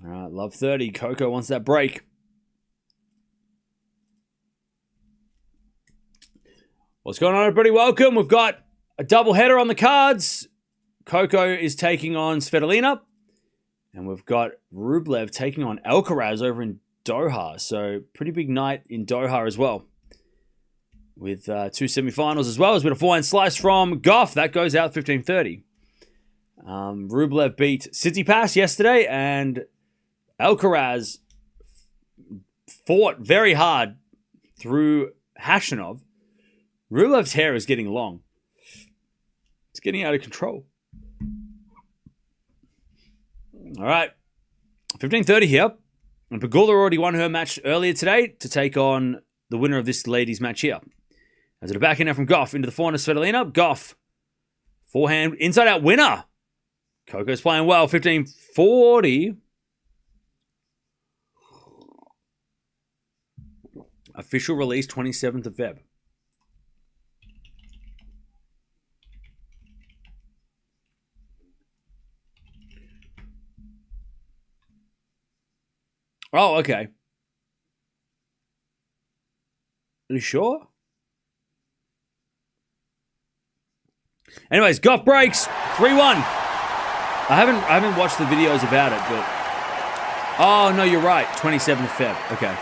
All right, love 30. Coco wants that break. What's going on, everybody? Welcome. We've got a double header on the cards. Coco is taking on Svitolina. And we've got Rublev taking on Alcaraz over in Doha. So pretty big night in Doha as well. With two semifinals as well. There's been a forehand slice from Gauff. That goes out 15-30. Rublev beat Tsitsipas yesterday. And Alcaraz fought very hard through Khachanov. Rublev's hair is getting long. It's getting out of control. All right. 15-30 here. And Pegula already won her match earlier today to take on the winner of this ladies' match here. As it a backhander from Gauff into the forehand of Svitolina. Gauff. Forehand inside-out winner. Coco's playing well. 15-40. Official release 27th of Feb. Oh, okay. Are you sure? Anyways, Gauff breaks 3-1. I haven't watched the videos about it, but oh no, you're right. 27th Feb. Okay.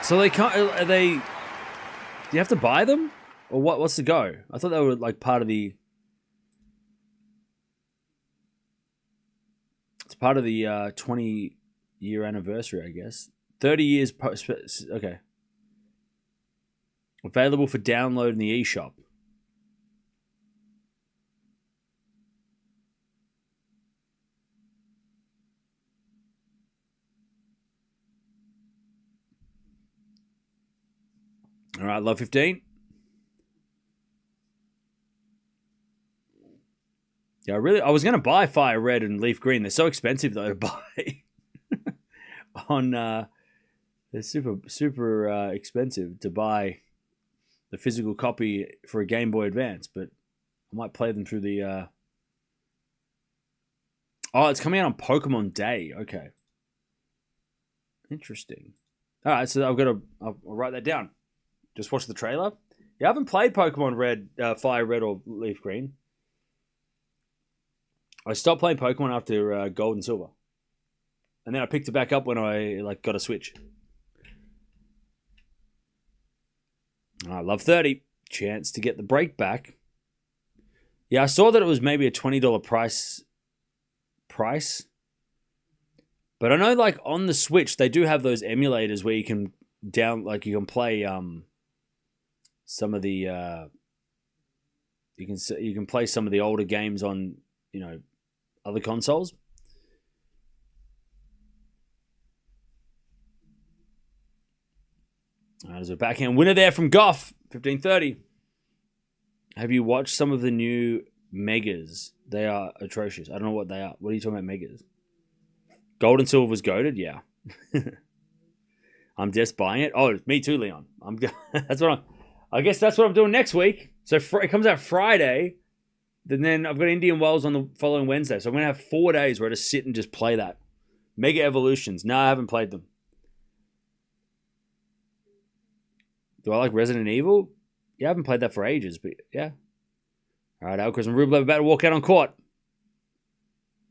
So they can't. Are they? Do you have to buy them, or what? What's the go? I thought they were like part of the. It's part of the 20-year anniversary, I guess. 30 years post. Okay. Available for download in the eShop. All right, love 15. Yeah, I was going to buy Fire Red and Leaf Green. They're so expensive, though, to buy. They're super expensive to buy the physical copy for a Game Boy Advance, but I might play them through the... Oh, it's coming out on Pokemon Day. Okay. Interesting. All right, so I'll write that down. Just watch the trailer. Yeah, I haven't played Pokemon Red, Fire Red or Leaf Green. I stopped playing Pokemon after Gold and Silver. And then I picked it back up when I got a Switch. I love 30. Chance to get the break back. Yeah, I saw that it was maybe a $20 price. But I know on the Switch, they do have those emulators where you can you can play some of the you can play some of the older games on, other consoles. There's a backhand winner there from Gauff, 15-30. Have you watched some of the new Megas? They are atrocious. I don't know what they are. What are you talking about, Megas? Gold and Silver's goated? Yeah. I'm just buying it. Oh, me too, Leon. I guess that's what I'm doing next week. So it comes out Friday. Then I've got Indian Wells on the following Wednesday. So I'm going to have 4 days where I just sit and just play that. Mega Evolutions. No, I haven't played them. Do I like Resident Evil? Yeah, I haven't played that for ages, but yeah. All right, Alcaraz and Rublev about to walk out on court.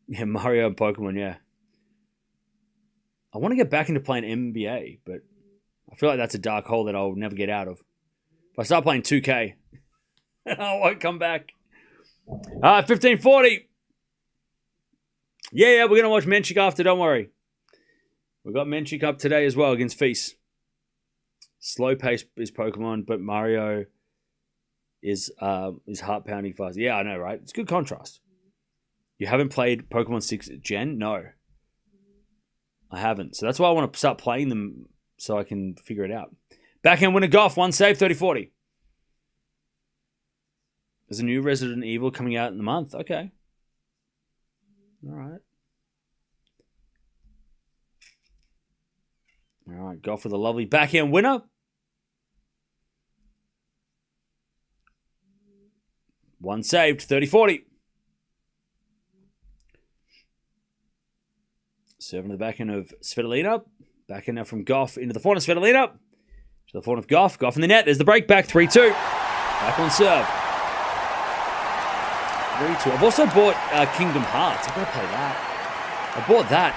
Yeah, Mario and Pokemon, yeah. I want to get back into playing NBA, but I feel like that's a dark hole that I'll never get out of. If I start playing 2K, I won't come back. 15-40. Yeah, we're going to watch Menchik after, don't worry. We've got Menchik up today as well against Feast. Slow pace is Pokemon, but Mario is heart-pounding fast. Yeah, I know, right? It's good contrast. You haven't played Pokemon 6th Gen? No. I haven't. So that's why I want to start playing them so I can figure it out. Backhand winner Gauff, one save, 30-40. There's a new Resident Evil coming out in the month. Okay. All right. All right, Gauff with a lovely backhand winner. One saved, 30-40. Serving to the backhand of Svitolina. Backhand now from Gauff into the forehand of Svitolina. To the forehand of Gauff. Gauff in the net. There's the break back. 3-2. Back on serve. 3-2. I've also bought Kingdom Hearts. I've got to play that. I bought that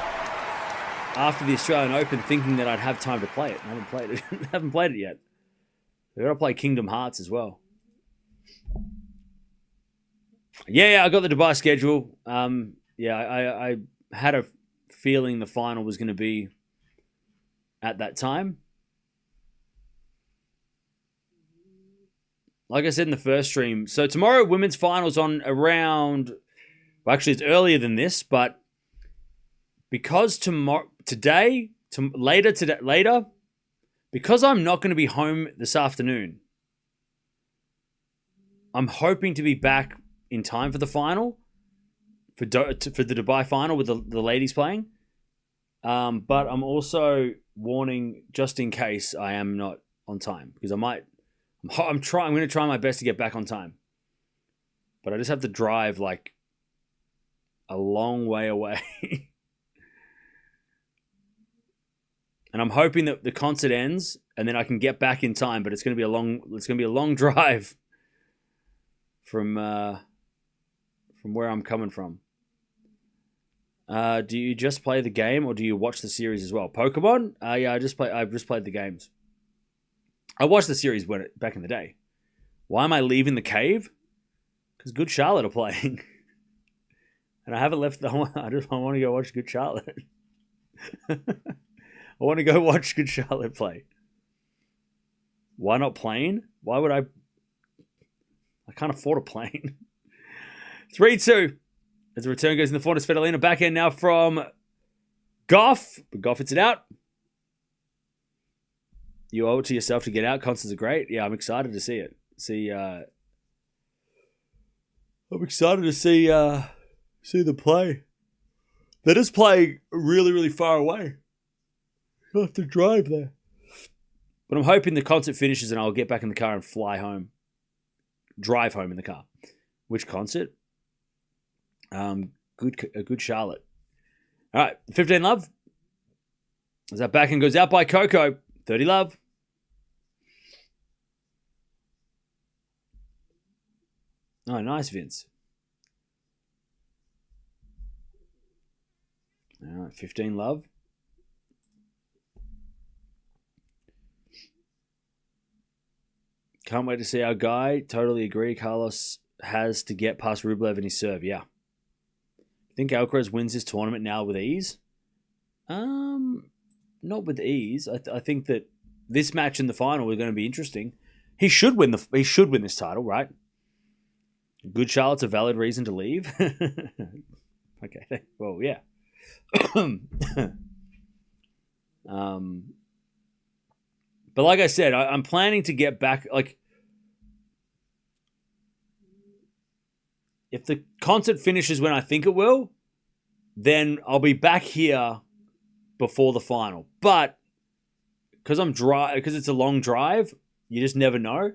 after the Australian Open thinking that I'd have time to play it. I haven't played it. Haven't played it yet. I've got to play Kingdom Hearts as well. Yeah, I got the Dubai schedule. I had a feeling the final was going to be at that time. Like I said in the first stream, so tomorrow women's finals on around, well, actually it's earlier than this, but because later, because I'm not going to be home this afternoon, I'm hoping to be back in time for the final, for the Dubai final with the ladies playing. But I'm also warning just in case I am not on time, because I'm going to try my best to get back on time. But I just have to drive like a long way away. And I'm hoping that the concert ends and then I can get back in time, but it's going to be a long drive from where I'm coming from. Do you just play the game or do you watch the series as well? Pokemon? Yeah, I've just played the games. I watched the series back in the day. Why am I leaving the cave? Because Good Charlotte are playing. And I haven't left. I want to go watch Good Charlotte. I want to go watch Good Charlotte play. Why not plane? Why would I can't afford a plane. 3-2. As the return goes in the forehand, Svitolina backhand now from Gauff. But Gauff hits it out. You owe it to yourself to get out. Concerts are great. Yeah, I'm excited to see it. I'm excited to see the play. They just play really, really far away. You'll have to drive there. But I'm hoping the concert finishes and I'll get back in the car and fly home. Drive home in the car. Which concert? Good Charlotte. All right, 15 love. As that backhand goes out by Coco. 30 love. Oh, nice, Vince. All right, 15 love. Can't wait to see our guy. Totally agree. Carlos has to get past Rublev in his serve. Yeah. Think Alcaraz wins this tournament now with ease? Not with ease. I think that this match in the final is going to be interesting. He should win this title, right? Good Charlotte's a valid reason to leave. Okay. Well, yeah. But like I said, I'm planning to get back. Like, if the concert finishes when I think it will, then I'll be back here before the final. But because it's a long drive, you just never know.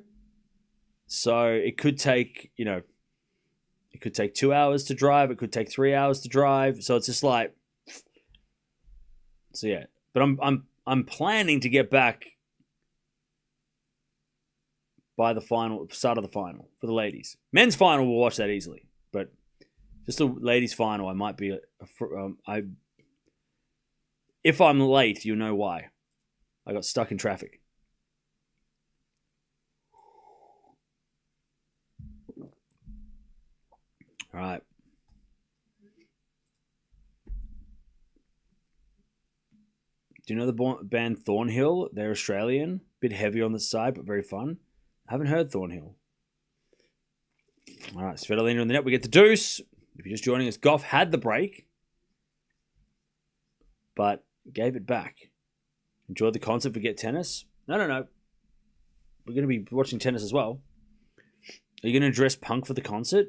So it could take, it could take 2 hours to drive. It could take 3 hours to drive. So it's just like, so yeah. But I'm planning to get back by the start of the final for the ladies. Men's final, we'll watch that easily. But just the ladies' final, I might be. If I'm late, you know why. I got stuck in traffic. All right. Do you know the band Thornhill? They're Australian. Bit heavy on the side, but very fun. I haven't heard Thornhill. All right, Svitolina in the net. We get the deuce. If you're just joining us, Gauff had the break, but gave it back. Enjoyed the concert. Forget tennis. No. We're going to be watching tennis as well. Are you going to dress punk for the concert?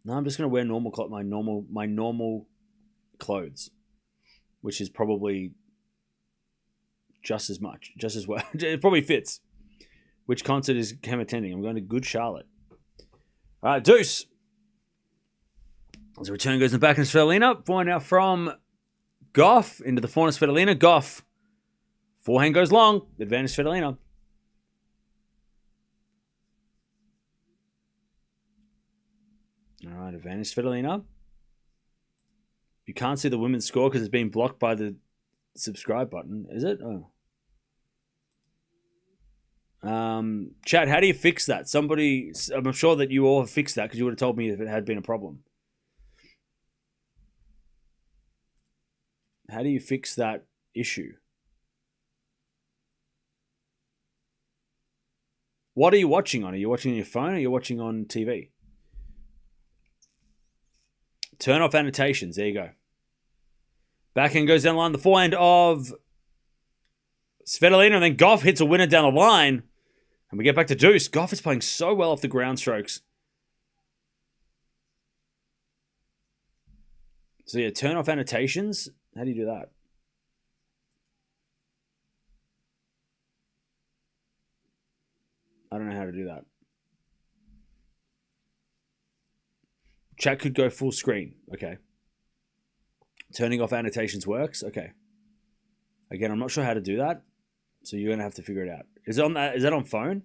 No, I'm just going to wear my normal clothes, which is probably just as well. It probably fits. Which concert is Cam attending? I'm going to Good Charlotte. All right, deuce. As the return goes in the back and Svitolina. Point out from Gauff into the forehand of Svitolina. Gauff. Forehand goes long. Advantage Svitolina. All right, advantage Svitolina. You can't see the women's score because it's being blocked by the subscribe button. Is it? Oh. Chat, how do you fix that? I'm sure that you all have fixed that because you would have told me if it had been a problem. How do you fix that issue? What are you watching on? Are you watching on your phone or are you watching on TV? Turn off annotations. There you go. Backhand goes down the line. The forehand of Svitolina, and then Gauff hits a winner down the line. And we get back to deuce. Gauff is playing so well off the ground strokes. So yeah, turn off annotations. How do you do that? I don't know how to do that. Chat could go full screen. Okay. Turning off annotations works. Okay. Again, I'm not sure how to do that. So you're going to have to figure it out. Is that on phone?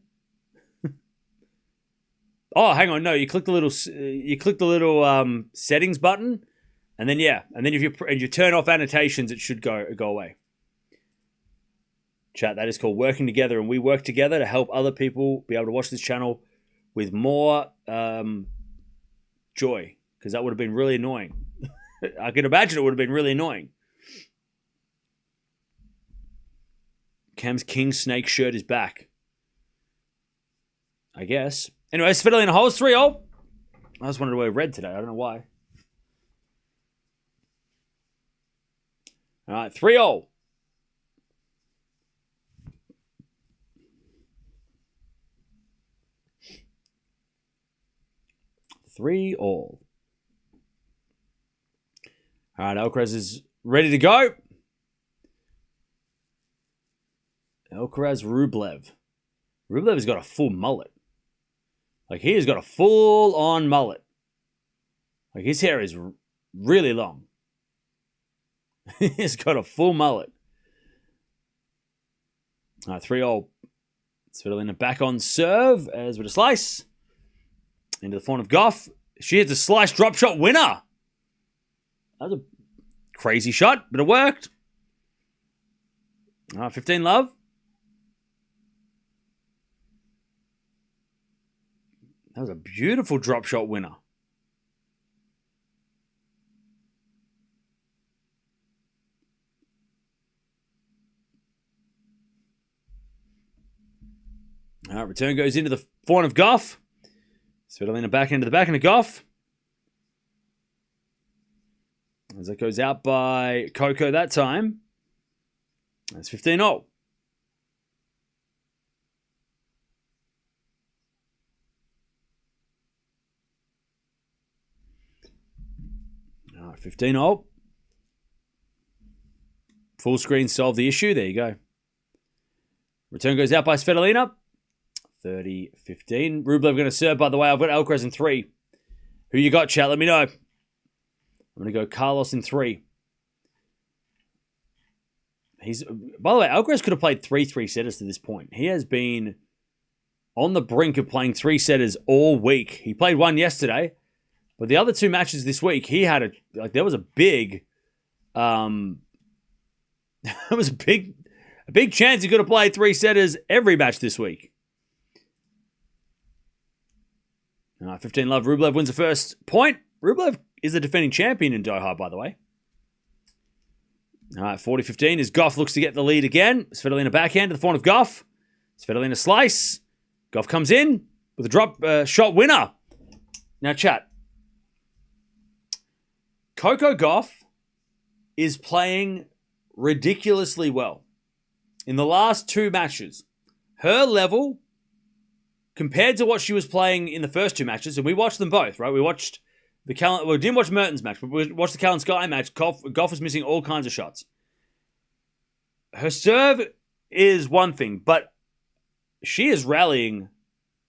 Oh, hang on. No, you click the little settings button, and then if you turn off annotations, it should go away. Chat, that is called working together, and we work together to help other people be able to watch this channel with more joy, because that would have been really annoying. I can imagine it would have been really annoying. Cam's King Snake shirt is back. I guess. Anyway, Svitolina holds 3-0. I just wanted to wear red today. I don't know why. All right, 3-0. All right, Alcaraz is ready to go. Alcaraz, Rublev. Rublev has got a full mullet. Like, he has got a full-on mullet. Like, his hair is really long. He's got a full mullet. All right, 3-0. Svitolina back on serve as with a slice. Into the forehand of Gauff. She hits a slice drop shot winner. That was a crazy shot, but it worked. All right, 15 love. That was a beautiful drop shot winner. All right, return goes into the forehand of Gauff. Svitolina back into the backhand of Gauff. As that goes out by Coco that time. That's 15-0. All right, 15-0. Full screen solved the issue. There you go. Return goes out by Svitolina. 30-15. Rublev going to serve, by the way. I've got Alcaraz in 3. Who you got, chat? Let me know. I'm going to go Carlos in 3. By the way, Alcaraz could have played 3 setters to this point. He has been on the brink of playing 3 setters all week. He played one yesterday, but the other 2 matches this week, he had there was a big, there was a big chance he could have played 3 setters every match this week. 15 love. Rublev wins the first point. Rublev is the defending champion in Doha, by the way. All right, 40-15 as Gauff looks to get the lead again. Svitolina backhand to the forehand of Gauff. Svitolina slice. Gauff comes in with a drop shot winner. Now, chat. Coco Gauff is playing ridiculously well. In the last 2 matches, her level compared to what she was playing in the first 2 matches, and we watched them both, right? We watched we didn't watch Mertens match, but we watched the Callan Sky match. Gauff was missing all kinds of shots. Her serve is one thing, but she is rallying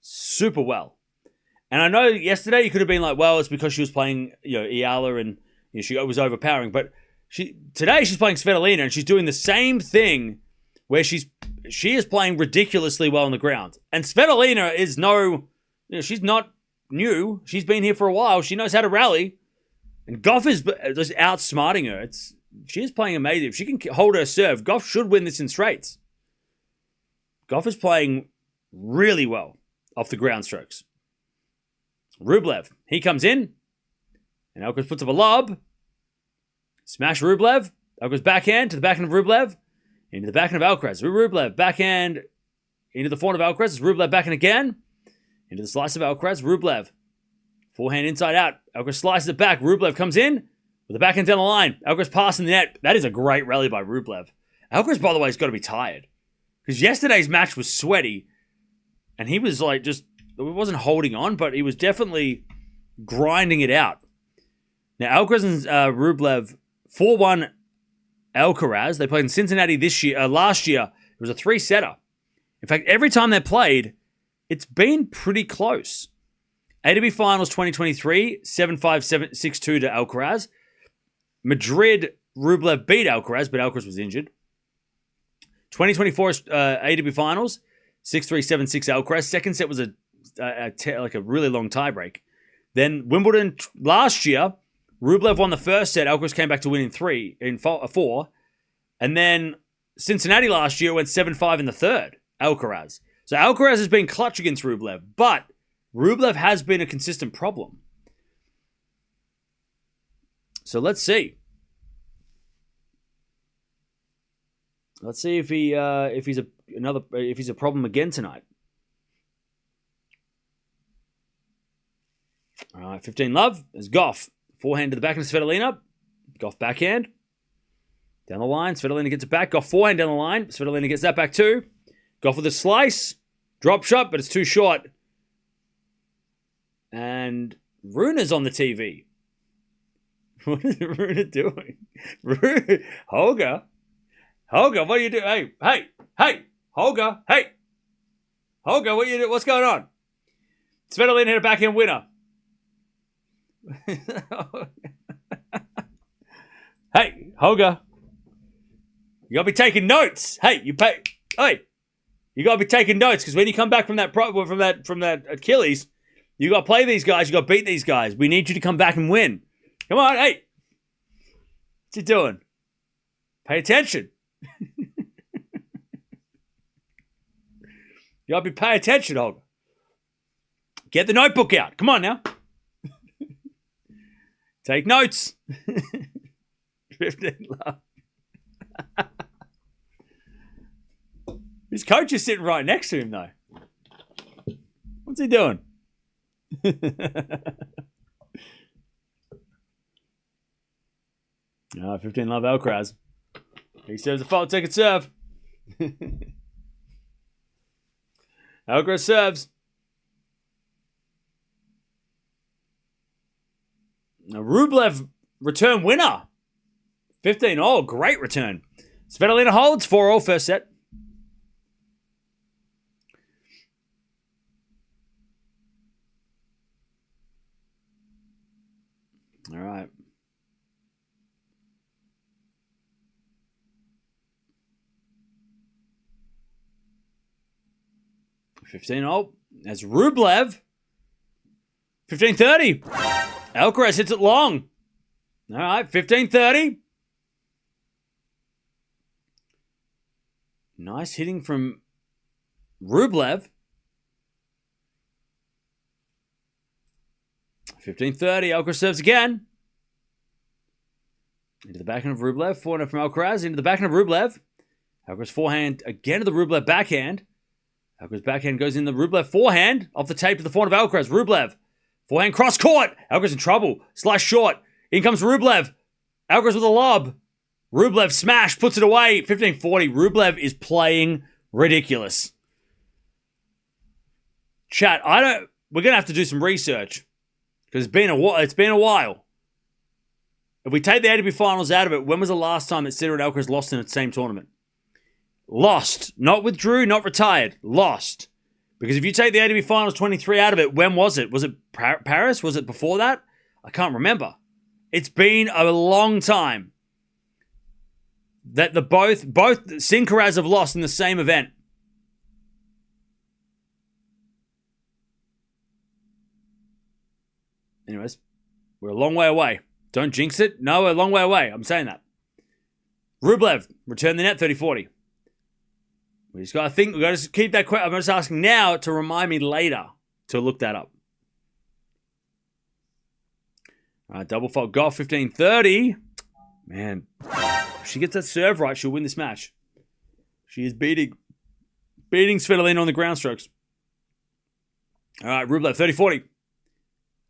super well. And I know yesterday you could have been like, well, it's because she was playing, Eala and she was overpowering. But Today she's playing Svitolina, and she's doing the same thing where she is playing ridiculously well on the ground. And Svitolina is she's not new. She's been here for a while. She knows how to rally. And Gauff is just outsmarting her. She is playing amazing. If she can hold her serve, Gauff should win this in straights. Gauff is playing really well off the ground strokes. Rublev, he comes in, and Alcaraz puts up a lob. Smash Rublev. Alcaraz backhand to the backhand of Rublev. Into the backhand of Alcaraz. Rublev backhand into the forehand of Alcaraz. Rublev backhand again. Into the slice of Alcaraz. Rublev. Forehand inside out. Alcaraz slices it back. Rublev comes in with the backhand down the line. Alcaraz passing the net. That is a great rally by Rublev. Alcaraz, by the way, has got to be tired. Because yesterday's match was sweaty. And he was it wasn't holding on, but he was definitely grinding it out. Now, Alcaraz and Rublev 4-1 Alcaraz. They played in Cincinnati last year. It was a 3-setter. In fact, every time they played, it's been pretty close. ATP Finals 2023, 7-5, 6-2 to Alcaraz. Madrid, Rublev beat Alcaraz, but Alcaraz was injured. 2024 ATP Finals, 6-3, 7-6 Alcaraz. Second set was a really long tiebreak. Then Wimbledon last year, Rublev won the first set. Alcaraz came back to win in 4. And then Cincinnati last year went 7-5 in the third, Alcaraz. So Alcaraz has been clutch against Rublev, but Rublev has been a consistent problem. So let's see. Let's see if he's a problem again tonight. All right, 15 love. There's Gauff. Forehand to the backhand of Svitolina. Gauff backhand. Down the line. Svitolina gets it back. Gauff forehand down the line. Svitolina gets that back too. Gauff with a slice. Drop shot, but it's too short. And Rune's on the TV. What is Rune doing? Holger, what are you doing? Hey, Holger, hey. Holger, what are you doing? What's going on? Svitolina hit a backhand winner. Hey, Holger. You gotta be taking notes. Hey, you gotta be taking notes, because when you come back from that Achilles, you gotta play these guys, you gotta beat these guys. We need you to come back and win. Come on, hey. What's you doing? Pay attention. You gotta pay attention, Holger. Get the notebook out. Come on now. Take notes. 15 love. His coach is sitting right next to him, though. What's he doing? 15 love Alcaraz. He serves a fault, take it serve. Alcaraz serves. Now, Rublev return winner. 15 all, great return. Svitolina holds 4-all first set. All right. $15-all. That's Rublev. 15-30. Alcaraz hits it long. All right, 15-30. Nice hitting from Rublev. 15-30. Alcaraz serves again. Into the backhand of Rublev. Forehand from Alcaraz. Into the backhand of Rublev. Alcaraz forehand again to the Rublev backhand. Alcaraz backhand goes in the Rublev forehand. Off the tape to the forehand of Alcaraz. Rublev. Forehand cross court. Alcaraz in trouble. Slice short. In comes Rublev. Alcaraz with a lob. Rublev smash. Puts it away. 15-40. Rublev is playing ridiculous. Chat, we're going to have to do some research. Because it's been a while. If we take the ATP Finals out of it, when was the last time that Sinner and Alcaraz lost in the same tournament? Lost. Not withdrew, not retired. Lost. Because if you take the ATP Finals 23 out of it, when was it? Was it Paris? Was it before that? I can't remember. It's been a long time. that both Sincaraz have lost in the same event. Anyways, we're a long way away. Don't jinx it. No, we're a long way away. I'm saying that. Rublev, return the net, 30-40. We just got to think. We've got to keep that question. I'm just asking now to remind me later to look that up. All right, double fault Gauff, 15-30. Man, if she gets that serve right, she'll win this match. She is beating Svitolina on the ground strokes. All right, Rublev, 30-40.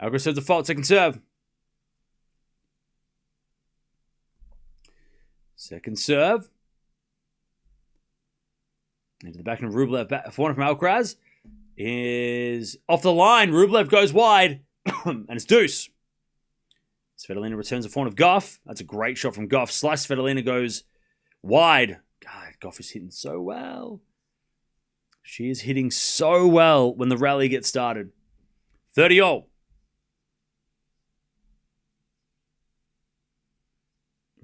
Alcaraz serves a fault, second serve. Second serve. Into the back of Rublev. Forehand from Alcaraz is off the line. Rublev goes wide, and it's deuce. Svitolina returns a forehand of Gauff. That's a great shot from Gauff. Slice Svitolina goes wide. God, Gauff is hitting so well. She is hitting so well when the rally gets started. 30-all.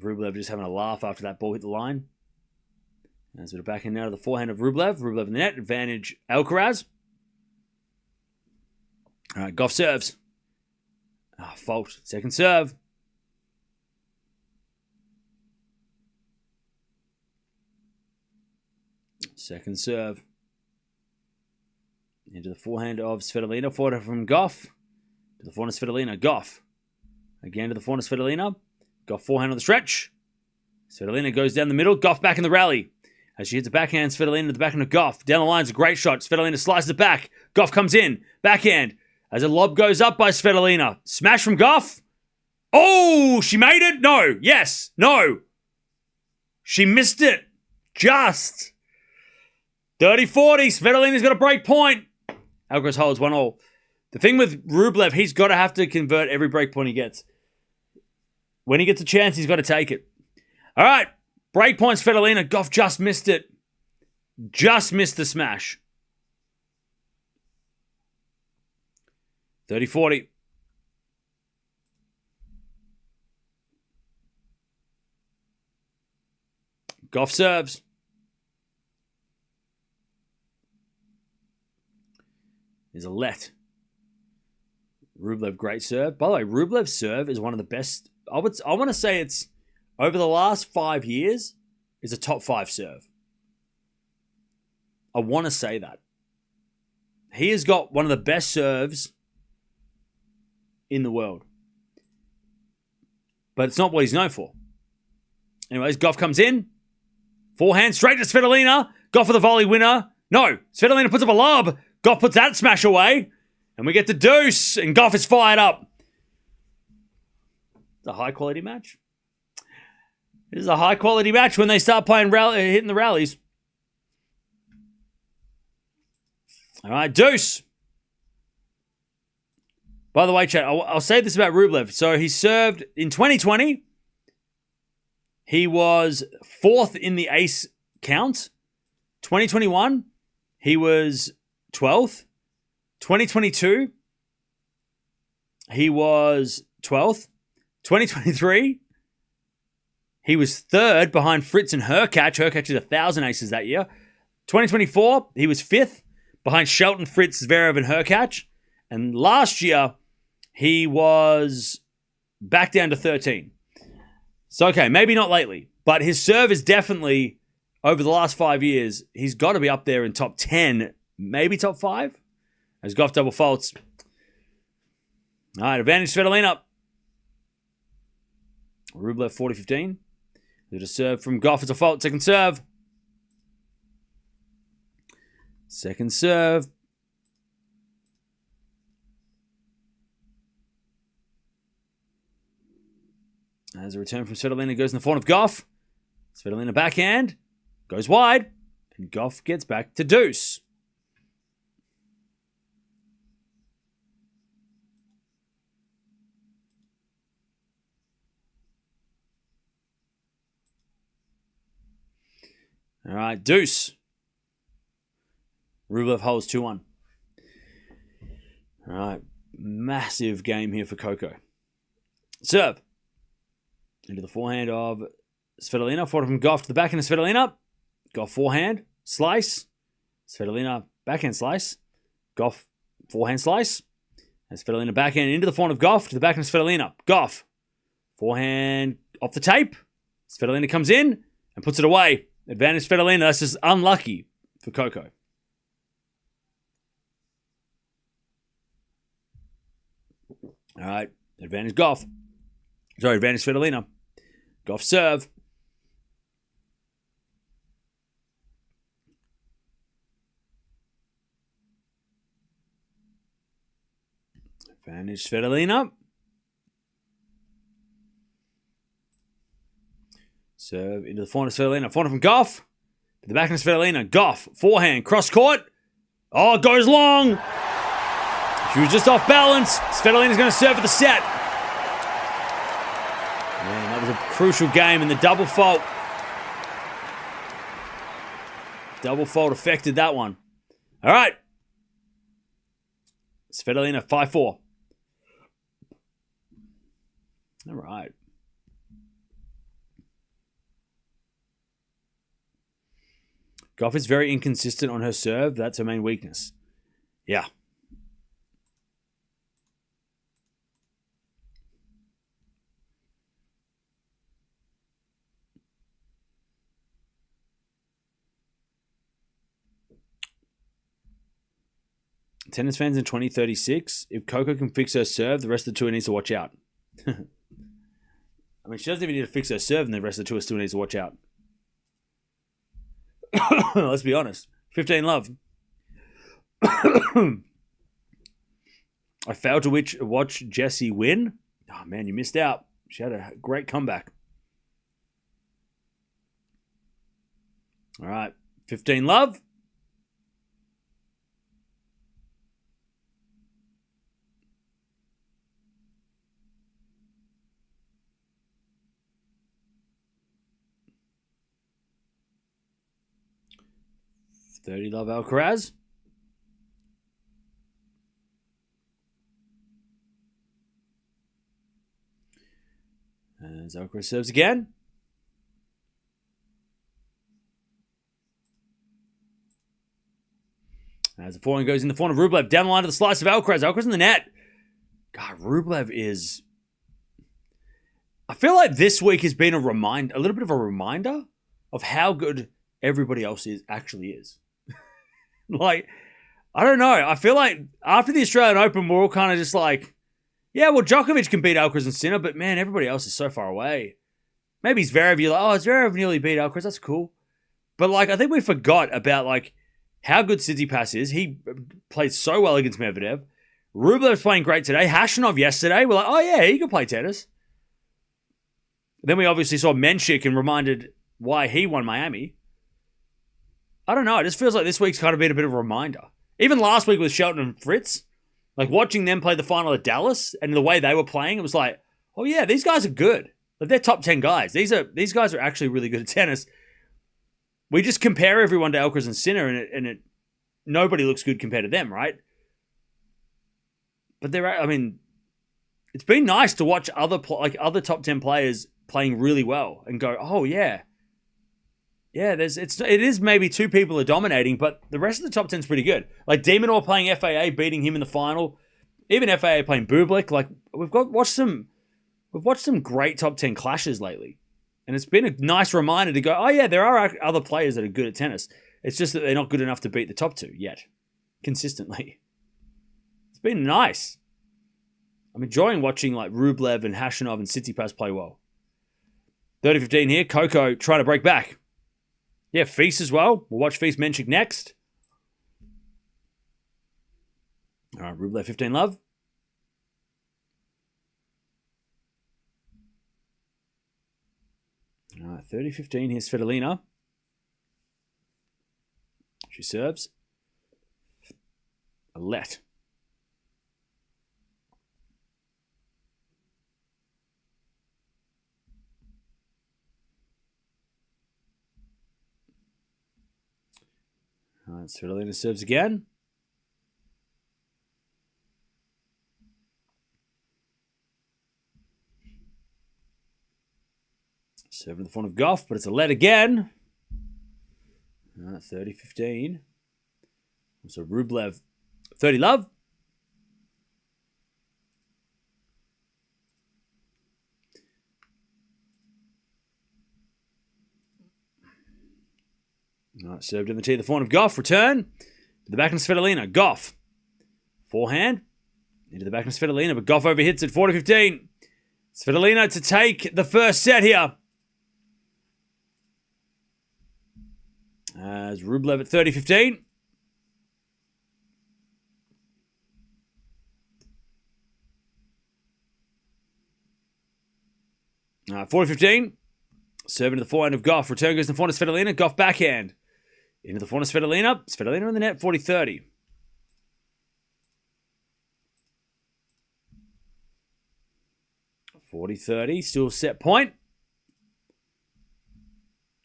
Rublev just having a laugh after that ball hit the line. As we're back in now to the forehand of Rublev. Rublev in the net. Advantage Alcaraz. All right, Gauff serves. Fault. Second serve. Second serve. Into the forehand of Svitolina. Forehand from Gauff. To the forehand of Svitolina. Gauff. Again to the forehand of Svitolina. Gauff forehand on the stretch. Svitolina goes down the middle. Gauff back in the rally. As she hits a backhand, Svitolina to the backhand of Gauff. Down the line is a great shot. Svitolina slices it back. Gauff comes in. Backhand. As a lob goes up by Svitolina. Smash from Gauff. Oh, she made it? No. Yes. No. She missed it. Just. 30-40. Svitolina's got a break point. Alcaraz holds 1-all. The thing with Rublev, he's got to have to convert every break point he gets. When he gets a chance, he's got to take it. All right. Break points, Svitolina. Gauff just missed it. Just missed the smash. 30-40. Gauff serves. There's a let. Rublev, great serve. By the way, Rublev's serve is one of the best. I want to say it's over the last 5 years is a top 5 serve. I want to say that. He has got one of the best serves in the world. But it's not what he's known for. Anyways, Gauff comes in. Forehand straight to Svitolina. Gauff for the volley winner. No, Svitolina puts up a lob. Gauff puts that smash away. And we get the deuce. And Gauff is fired up. It's a high-quality match. This is a high-quality match when they start playing hitting the rallies. All right, deuce. By the way, chat, I'll say this about Rublev. So he served in 2020. He was 4th in the ace count. 2021, he was 12th. 2022, he was 12th. 2023, he was 3rd behind Fritz and Hurkacz. Hurkacz is 1,000 aces that year. 2024, he was 5th behind Shelton, Fritz, Zverev, and Hurkacz. And last year, he was back down to 13. So, okay, maybe not lately, but his serve is definitely, over the last 5 years, he's got to be up there in top 10, maybe top 5, as Gauff double faults. All right, advantage Svitolina. Rublev 40-15. There's a serve from Gauff. It's a fault. Second serve. Second serve. As a return from Svitolina goes in the forehand of Gauff. Svitolina backhand. Goes wide. And Gauff gets back to deuce. All right, deuce. Rublev holds 2-1. All right, massive game here for Coco. Serve. Into the forehand of Svitolina. Forehand from Gauff to the backhand of Svitolina. Gauff forehand. Slice. Svitolina backhand slice. Gauff forehand slice. And Svitolina backhand into the forehand of Gauff to the backhand of Svitolina. Gauff. Forehand off the tape. Svitolina comes in and puts it away. Advantage Svitolina. That's just unlucky for Coco. All right. Advantage Gauff. Sorry, advantage Svitolina. Gauff serve. Advantage Svitolina. Serve into the forehand of Svitolina. Forehand from Gauff. To the backhand of Svitolina. Gauff. Forehand. Cross court. Oh, it goes long. She was just off balance. Svitolina's going to serve for the set. Man, that was a crucial game in the double fault. Double fault affected that one. All right. Svitolina 5-4. All right. Gauff is very inconsistent on her serve. That's her main weakness. Yeah. Tennis fans in 2036, if Coco can fix her serve, the rest of the tour needs to watch out. I mean, she doesn't even need to fix her serve, and the rest of the tour still needs to watch out. Let's be honest. 15 love. I failed to watch Jessie win. Oh, man, you missed out. She had a great comeback. All right. 15 love. $30 love Alcaraz. And Alcaraz serves again. As the forehand goes in the forehand of Rublev. Down the line to the slice of Alcaraz. Alcaraz in the net. God, Rublev is... I feel like this week has been a little bit of a reminder of how good everybody else actually is. Like, I don't know. I feel like after the Australian Open, we're all kind of just like, yeah, well, Djokovic can beat Alcaraz and Sinner, but man, everybody else is so far away. Maybe Zverev, you're like, oh, Zverev nearly beat Alcaraz. That's cool. But like, I think we forgot about like how good Tsitsipas is. He played so well against Medvedev. Rublev's playing great today. Khachanov yesterday. We're like, oh yeah, he can play tennis. Then we obviously saw Menchik and reminded why he won Miami. I don't know. It just feels like this week's kind of been a bit of a reminder. Even last week with Shelton and Fritz, like watching them play the final at Dallas and the way they were playing, it was like, oh yeah, these guys are good. Like they're top 10 guys. These guys are actually really good at tennis. We just compare everyone to Alcaraz and Sinner, and nobody looks good compared to them, right? But it's been nice to watch other top 10 players playing really well and go, oh yeah. Yeah, it is maybe two people are dominating, but the rest of the top 10 is pretty good. Like Demonor playing FAA, beating him in the final. Even FAA playing Bublik. Like we've watched some great top 10 clashes lately. And it's been a nice reminder to go, oh yeah, there are other players that are good at tennis. It's just that they're not good enough to beat the top two yet. Consistently. It's been nice. I'm enjoying watching like Rublev and Khachanov and Tsitsipas play well. 30-15 here. Coco trying to break back. Yeah, Feast as well. We'll watch Feast Menchik next. All right, Rublev 15 love. All right, 30-15. Here's Svitolina. She serves. A let. All right, Svitolina serves again. Serving the front of Gauff, but it's a let again. 30-15. So Rublev, 30 love. All right, served in the tee. The front of Gauff. Return to the backhand Svitolina. Gauff. Forehand. Into the backhand Svitolina, but Gauff overhits it 40-15. Svitolina to take the first set here. As Rublev at 30-15. All right, 40-15. Serving to the forehand of Gauff. Return goes to the forehand of Svitolina. Gauff backhand. Into the forehand of Svitolina. Svitolina in the net, 40-30. Still set point.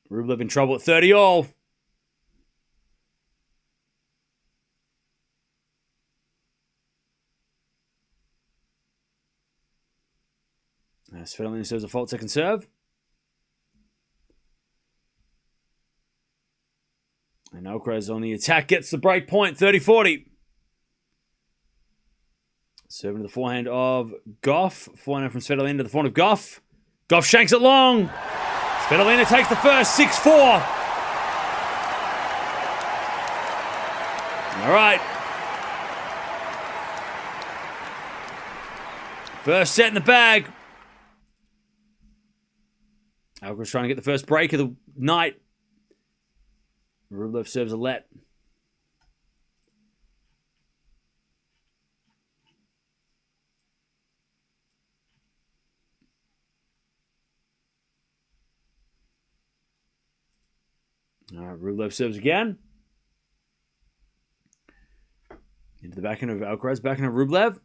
Rublev in trouble at 30 all. Svitolina serves a fault second serve. And Alcaraz on the attack gets the break point, 30-40. Serving to the forehand of Gauff. Forehand from Svitolina to the forehand of Gauff. Gauff shanks it long. Svitolina takes the first, 6-4. All right. First set in the bag. Alcaraz trying to get the first break of the night. Rublev serves a let. All right, Rublev serves again. Into the backhand of Alcaraz. Backhand of Rublev. To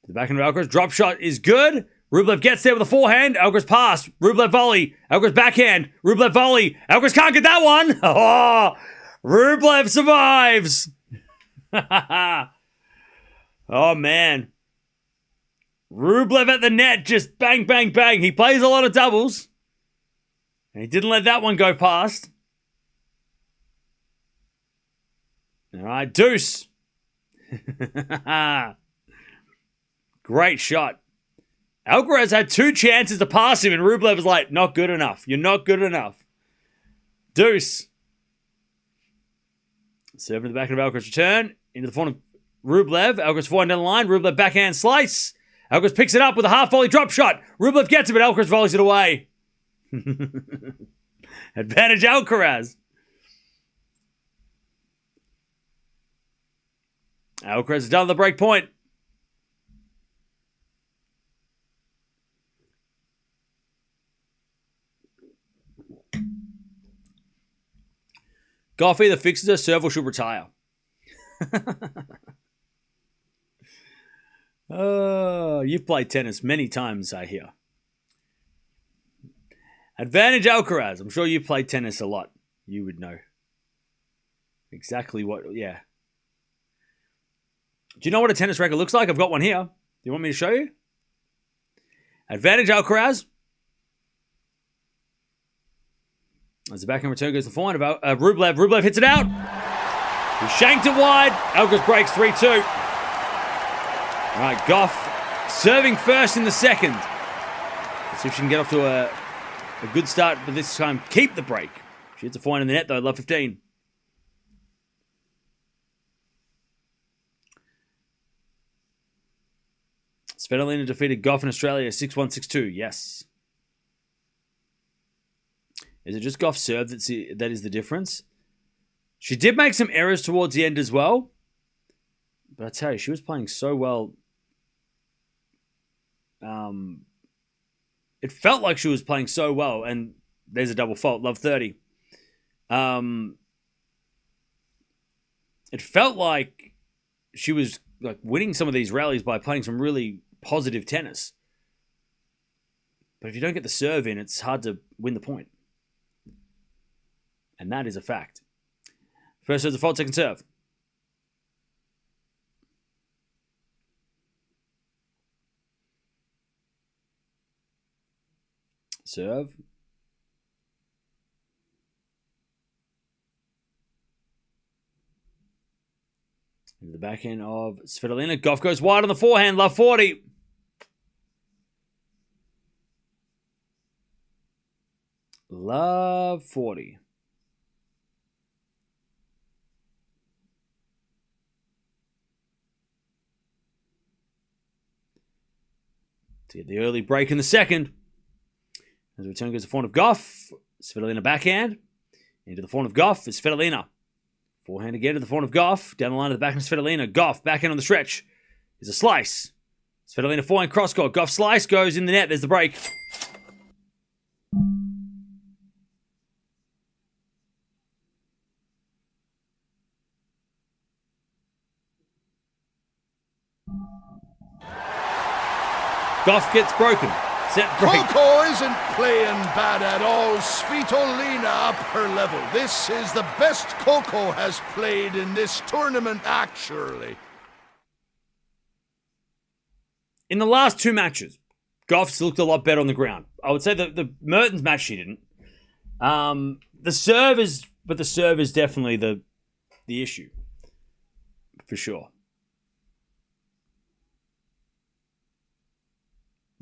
the backhand of Alcaraz. Drop shot is good. Rublev gets there with a forehand. Alcaraz pass. Rublev volley. Alcaraz backhand. Rublev volley. Alcaraz can't get that one. Oh, Rublev survives. Oh, man. Rublev at the net. Just bang, bang, bang. He plays a lot of doubles. And he didn't let that one go past. All right, deuce. Great shot. Alcaraz had 2 chances to pass him, and Rublev was like, not good enough. You're not good enough. Deuce. Serving to the back of Alcaraz return. Into the front of Rublev. Alcaraz forehand down the line. Rublev backhand slice. Alcaraz picks it up with a half volley drop shot. Rublev gets it, but Alcaraz volleys it away. Advantage Alcaraz. Alcaraz is done at the break point. Gauff either fixes her serve or should retire. Oh, you've played tennis many times, I hear. Advantage Alcaraz. I'm sure you played tennis a lot. You would know exactly what, yeah. Do you know what a tennis racket looks like? I've got one here. Do you want me to show you? Advantage Alcaraz. As the backhand return goes to the forehand of Rublev. Rublev hits it out. He shanked it wide. Alcaraz breaks 3-2. All right, Gauff serving first in the second. Let's see if she can get off to a good start, but this time keep the break. She hits a forehand in the net, though. Love 15. Svitolina defeated Gauff in Australia 6-1, 6-2. Yes. Is it just Gauff's serve that is the difference? She did make some errors towards the end as well. But I tell you, she was playing so well. It felt like she was playing so well. And there's a double fault. Love 30. It felt like she was like winning some of these rallies by playing some really positive tennis. But if you don't get the serve in, it's hard to win the point. And that is a fact. First serve, the fault, second serve. Serve. Into the backhand of Svitolina. Gauff goes wide on the forehand. Love 40. Love 40. To get the early break in the second. As the return goes to forehand of Gauff. Svitolina backhand. Into the forehand of Gauff is Svitolina. Forehand again to the forehand of Gauff. Down the line to the backhand of Svitolina. Gauff backhand on the stretch. Is a slice. Svitolina forehand cross court. Gauff slice goes in the net. There's the break. Gauff gets broken. Set break. Coco isn't playing bad at all. Svitolina up her level. This is the best Coco has played in this tournament, actually. In the last two matches, Gauff's looked a lot better on the ground. I would say that the Mertens match she didn't. The serve is definitely the issue. For sure.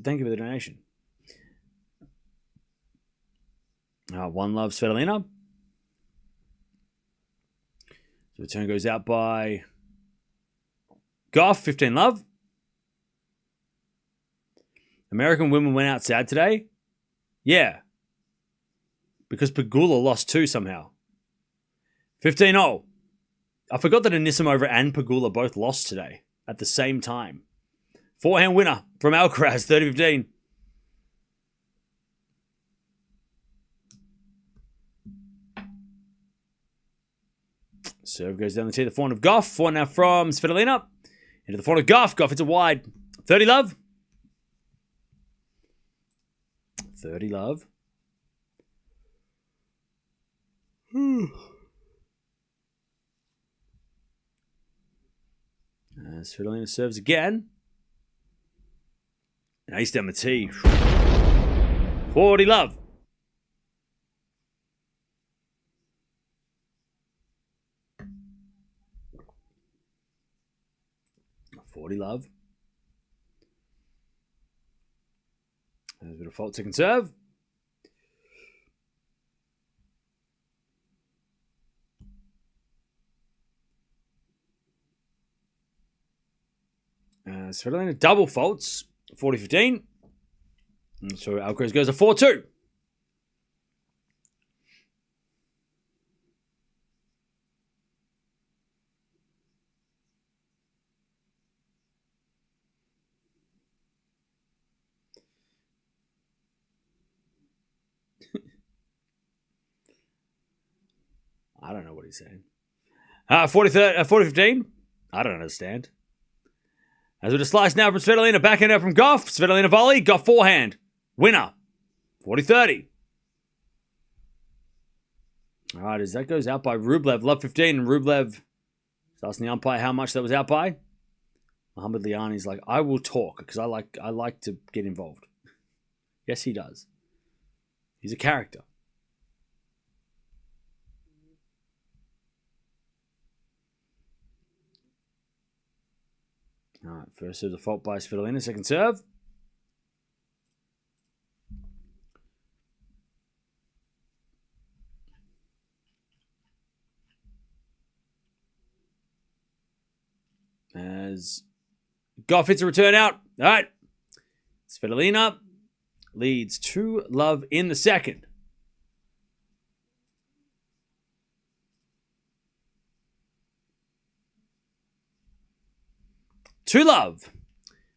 Thank you for the donation. One love Svitolina. The return goes out by Gauff, 15 love. American women went out sad today. Yeah. Because Pegula lost 2 somehow. 15-0. I forgot that Anisimova and Pegula both lost today at the same time. Forehand winner from Alcaraz, 30-15. Serve goes down the tee. The forehand of Gauff. Forehand now from Svitolina. Into the forehand of Gauff. Gauff hits a wide. 30 love. 30 love. Svitolina serves again. And ace down the tee. 40 love. Love. There's a bit of fault second serve. Svitolina double faults. 40-15. And so Alcaraz goes to 4-2. I don't know what he's saying. 40-15. I don't understand. As with a slice now from Svitolina, backhand out from Gauff. Svitolina volley, Gauff forehand. Winner. 40-30. All right, as that goes out by Rublev, love 15, and Rublev asking the umpire how much that was out by. Muhammad Liani's like, I will talk because I like to get involved. Yes, he does. He's a character. All right, first serve the fault by Svitolina, second serve. As Gauff hits a return out. All right, Svitolina leads 2-love in the second. Two love.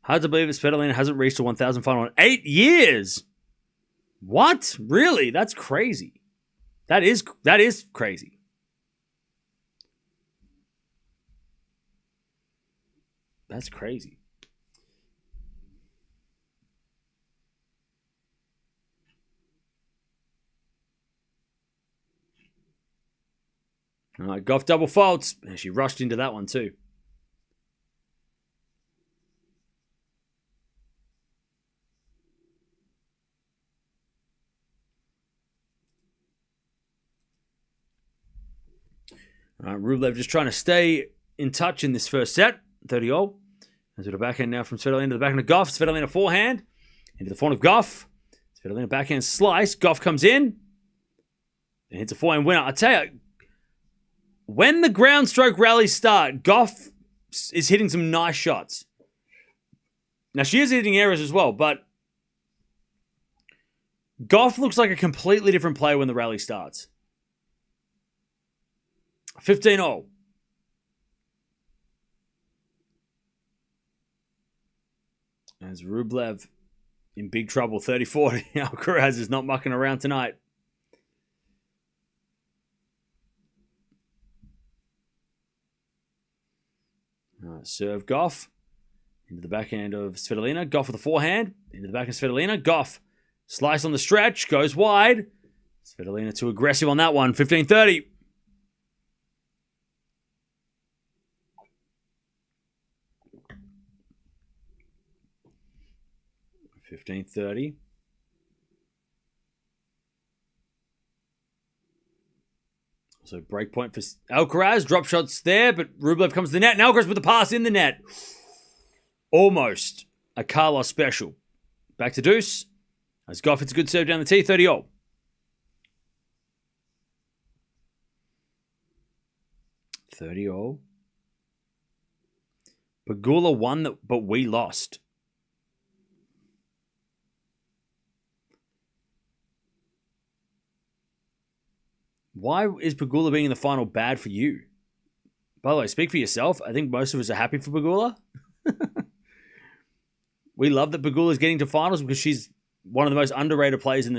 Hard to believe that Svitolina hasn't reached a 1,000 final in 8 years. What? Really? That's crazy. That is crazy. That's crazy. All right, Gauff double faults. And she rushed into that one too. All right, Rublev just trying to stay in touch in this first set. 30-all. As to the backhand now from Svitolina to the backhand of Gauff. Svitolina forehand. Into the forehand of Gauff. Svitolina backhand slice. Gauff comes in. And hits a forehand winner. I tell you, when the ground stroke rallies start, Gauff is hitting some nice shots. Now, she is hitting errors as well, but Gauff looks like a completely different player when the rally starts. 15-all. As Rublev in big trouble, 30-40. Alcaraz is not mucking around tonight. Serve Gauff. Into the backhand of Svitolina. Gauff with the forehand. Into the backhand of Svitolina. Gauff. Slice on the stretch. Goes wide. Svitolina too aggressive on that one. 15-30. So break point for Alcaraz. Drop shots there, but Rublev comes to the net. And Alcaraz with the pass in the net. Almost a Carlos special. Back to deuce. As Gauff hits a good serve down the tee. 30-all. Pegula won, but we lost. Why is Pegula being in the final bad for you? By the way, speak for yourself. I think most of us are happy for Pegula. We love that Pegula is getting to finals because she's one of the most underrated players in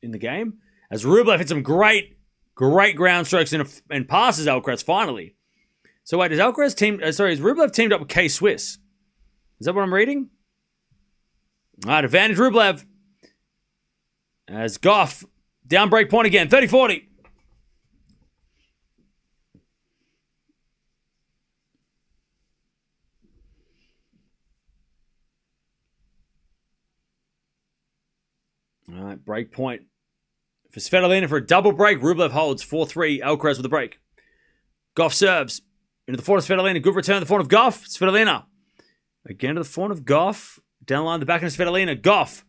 the game. As Rublev hit some great ground strokes and passes Alcaraz finally. So wait, is Rublev teamed up with K-Swiss? Is that what I'm reading? All right, advantage Rublev. As Gauff, down break point again, 30-40. All right, break point for Svitolina for a double break. Rublev holds 4-3. Alcaraz with a break. Gauff serves into the forehand of Svitolina. Good return to the forehand of Gauff. Svitolina again to the forehand of Gauff. Down the line, the backhand of Svitolina. Gauff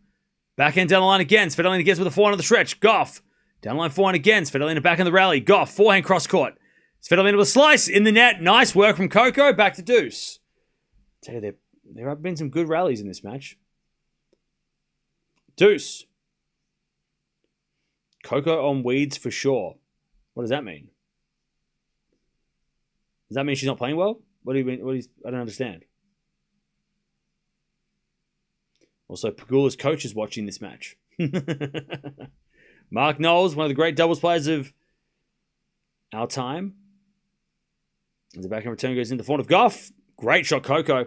backhand down the line again. Svitolina gets with the forehand on the stretch. Gauff down the line forehand again. Svitolina back in the rally. Gauff forehand cross court. Svitolina with a slice in the net. Nice work from Coco. Back to deuce. I tell you, there have been some good rallies in this match. Deuce. Coco on weeds for sure. What does that mean? Does that mean she's not playing well? What do you mean? I don't understand. Also, Pegula's coach is watching this match. Mark Knowles, one of the great doubles players of our time. As the backhand return goes in the front of Gauff. Great shot, Coco.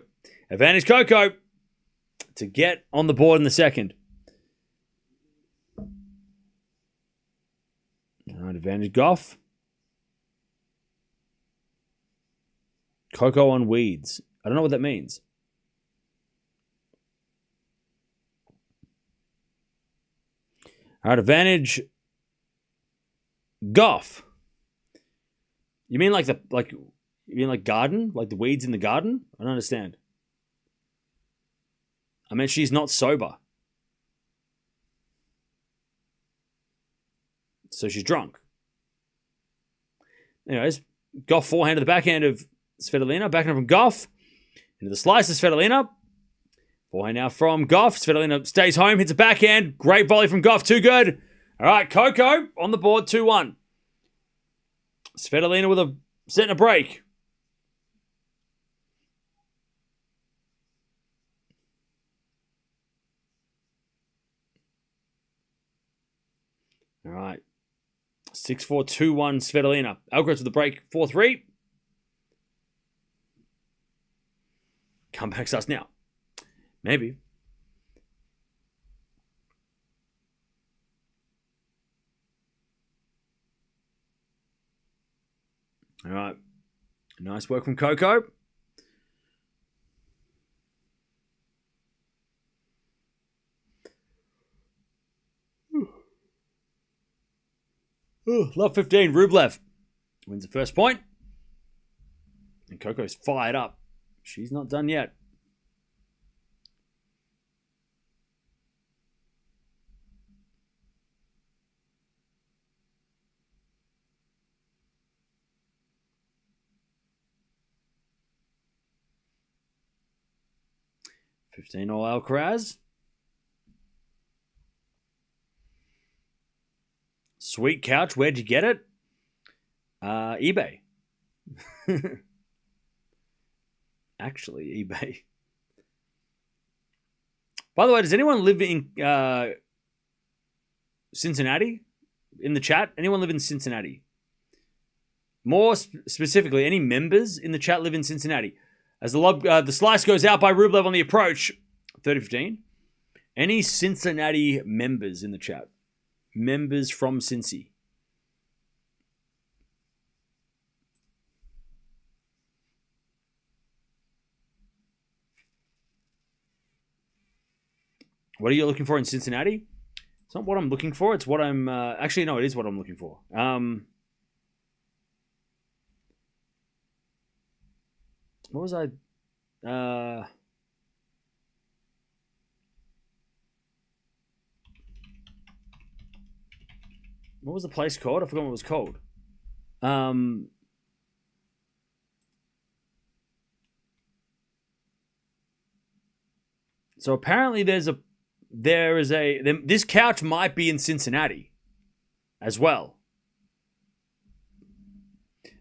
Advantage Coco to get on the board in the second. All right, advantage Gauff. Coco on weeds. I don't know what that means. All right, advantage Gauff. You mean like garden? Like the weeds in the garden? I don't understand. I mean, she's not sober. So she's drunk. Anyways, Gauff forehand to the backhand of Svitolina. Backhand from Gauff. Into the slice of Svitolina. Forehand now from Gauff. Svitolina stays home, hits a backhand. Great volley from Gauff. Too good. All right, Coco on the board, 2-1. Svitolina with a set and a break. All right. 6-4, 2-1 Svitolina. Alcaraz with the break, 4-3. Comebacks us now. Maybe. All right. Nice work from Coco. Love 15. Rublev wins the first point. And Coco's fired up. She's not done yet. $15 Alcaraz. Sweet couch. Where'd you get it? eBay. Actually, eBay. By the way, does anyone live in Cincinnati? In the chat? Anyone live in Cincinnati? More specifically, any members in the chat live in Cincinnati? As the slice goes out by Rublev on the approach, 30-15. Any Cincinnati members in the chat? Members from Cincy. What are you looking for in Cincinnati? It's not what I'm looking for. It's what I'm... actually, no, it is what I'm looking for. What was I... what was the place called? I forgot what it was called. So apparently this couch might be in Cincinnati as well.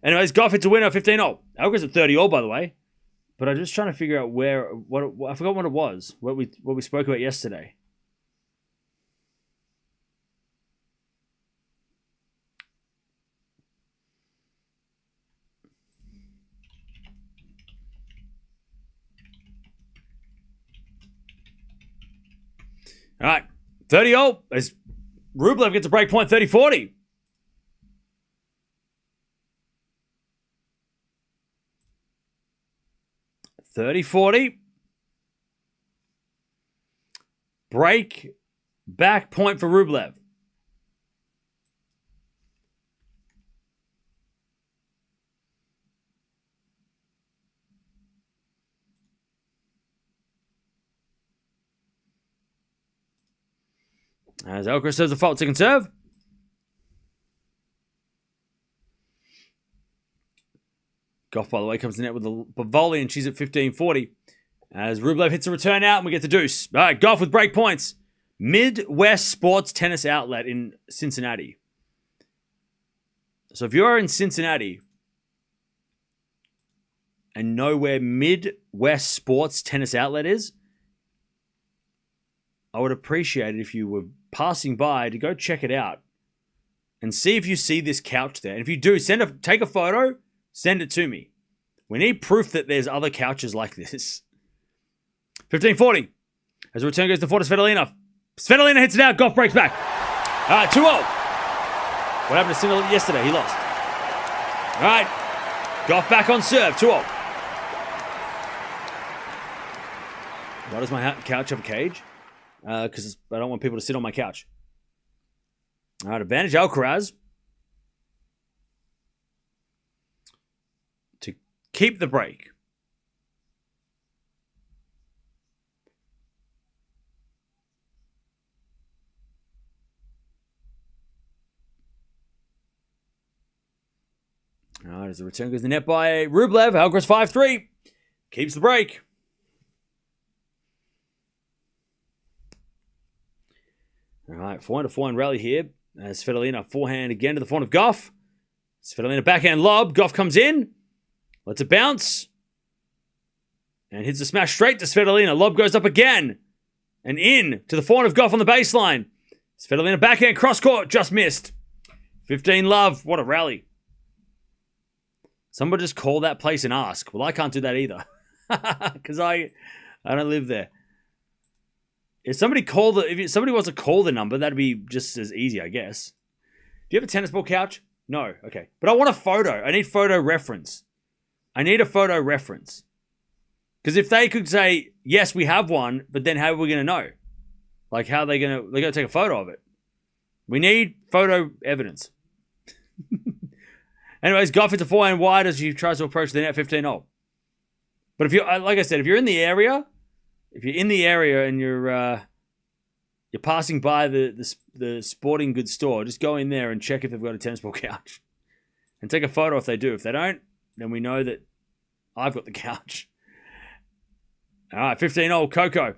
Anyways, Gauff hits a winner, 15-0. Alcaraz at 30-0, by the way. But I'm just trying to figure out I forgot what it was, what we spoke about yesterday. All right, 30-0 as Rublev gets a break point, 30-40. Break back point for Rublev. As Alcaraz serves the fault, second serve. Gauff, by the way, comes to net with a volley, and she's at 15-40. As Rublev hits a return out, and we get the deuce. All right, Gauff with break points. Midwest Sports Tennis Outlet in Cincinnati. So if you're in Cincinnati and know where Midwest Sports Tennis Outlet is, I would appreciate it if you were passing by to go check it out and see if you see this couch there. And if you do, take a photo, send it to me. We need proof that there's other couches like this. 15-40. As the return goes to Svitolina. Svitolina hits it out. Gauff breaks back. 2-0. What happened to Sinner yesterday? He lost. All right. Gauff back on serve. 2-0. Why does my couch have a cage? Because I don't want people to sit on my couch. All right, advantage Alcaraz to keep the break. All right, as the return goes to the net by Rublev, Alcaraz 5-3. Keeps the break. All right, forehand rally here. As Svitolina forehand again to the forehand of Gauff. Svitolina backhand lob. Gauff comes in. Lets it bounce. And hits the smash straight to Svitolina. Lob goes up again. And in to the forehand of Gauff on the baseline. Svitolina backhand cross court. Just missed. 15-love. What a rally. Somebody just call that place and ask. Well, I can't do that either. Because I don't live there. If somebody wants to call the number, that'd be just as easy, I guess. Do you have a tennis ball couch? No. Okay. But I want a photo. I need photo reference. I need a photo reference. Because if they could say, yes, we have one, but then how are we going to know? Like, how are they going to take a photo of it? We need photo evidence. Anyways, Gauff hits a forehand wide as he tries to approach the net 15-0. But if you're, like I said, if you're in the area, and you're passing by the sporting goods store, just go in there and check if they've got a tennis ball couch. And take a photo if they do. If they don't, then we know that I've got the couch. All right, 15-0, Coco.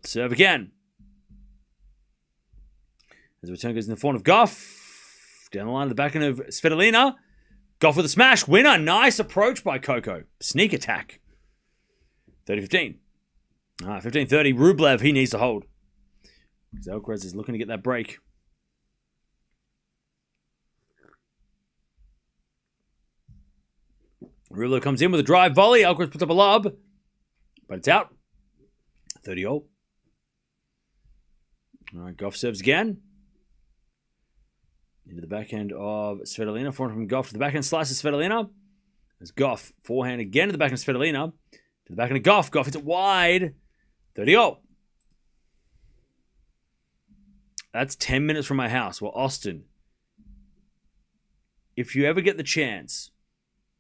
Serve again. As the return goes in the form of Gauff. Down the line of the backhand of Svitolina. Gauff with a smash. Winner. Nice approach by Coco. Sneak attack. 30-15. All right, 15-30. Rublev, he needs to hold. Because Alcaraz is looking to get that break. Rublev comes in with a drive volley. Alcaraz puts up a lob. But it's out. 30-0. All right, Gauff serves again. Into the backhand of Svitolina. Forehand from Gauff to the backhand slice of Svitolina. There's Gauff. Forehand again to the backhand of Svitolina. To the backhand of Gauff. Gauff hits it wide. 30-0. That's 10 minutes from my house. Well, Austin, if you ever get the chance,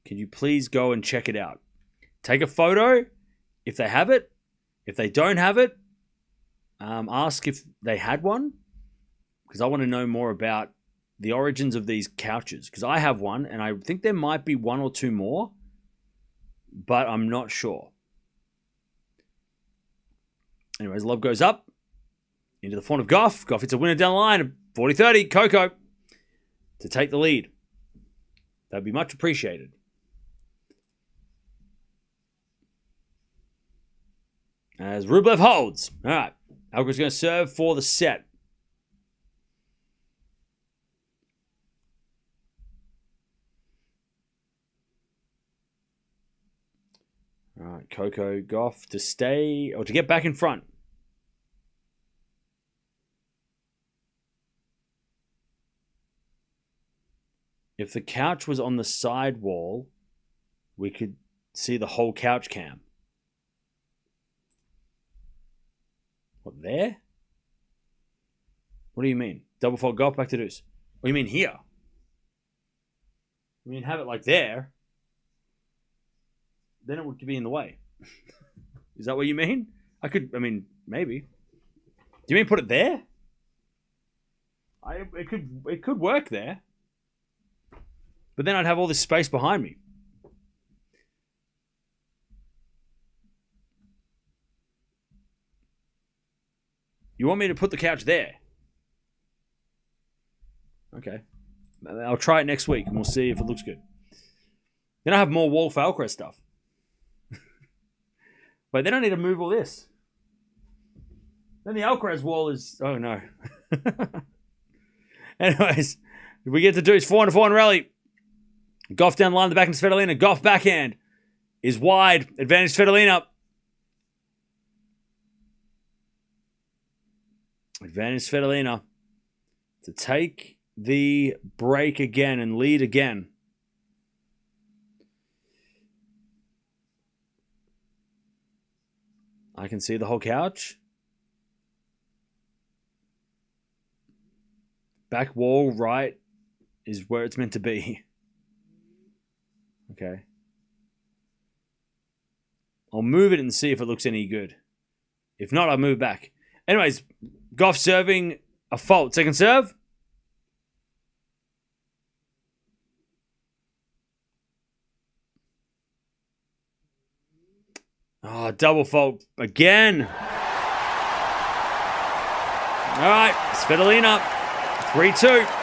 can you please go and check it out? Take a photo if they have it. If they don't have it, ask if they had one. Because I want to know more about the origins of these couches. Because I have one, and I think there might be one or two more. But I'm not sure. Anyways, lob goes up. Into the front of Gauff. Gauff hits a winner down the line. 40-30, Coco. To take the lead. That'd be much appreciated. As Rublev holds. All right. Alcaraz going to serve for the set. All right. Coco Gauff to stay or to get back in front. If the couch was on the side wall, we could see the whole couch cam. What, there? What do you mean? Double fault Gauff back to deuce. What do you mean here? I mean, have it like there. Then it would be in the way. Is that what you mean? I mean, maybe. Do you mean put it there? It could work there. But then I'd have all this space behind me. You want me to put the couch there? Okay. I'll try it next week and we'll see if it looks good. Then I have more wall for Alcaraz stuff. But then I need to move all this. Then the Alcaraz wall is... Oh, no. Anyways, if we get to do his 4-4 rally... Gauff down the line, the backhand to Svitolina. Gauff backhand is wide. Advantage Svitolina. Advantage Svitolina to take the break again and lead again. I can see the whole couch. Back wall right is where it's meant to be. Okay. I'll move it and see if it looks any good. If not, I'll move back. Anyways, Gauff serving a fault. Second serve. Oh, double fault again. All right, Svitolina, 3-2.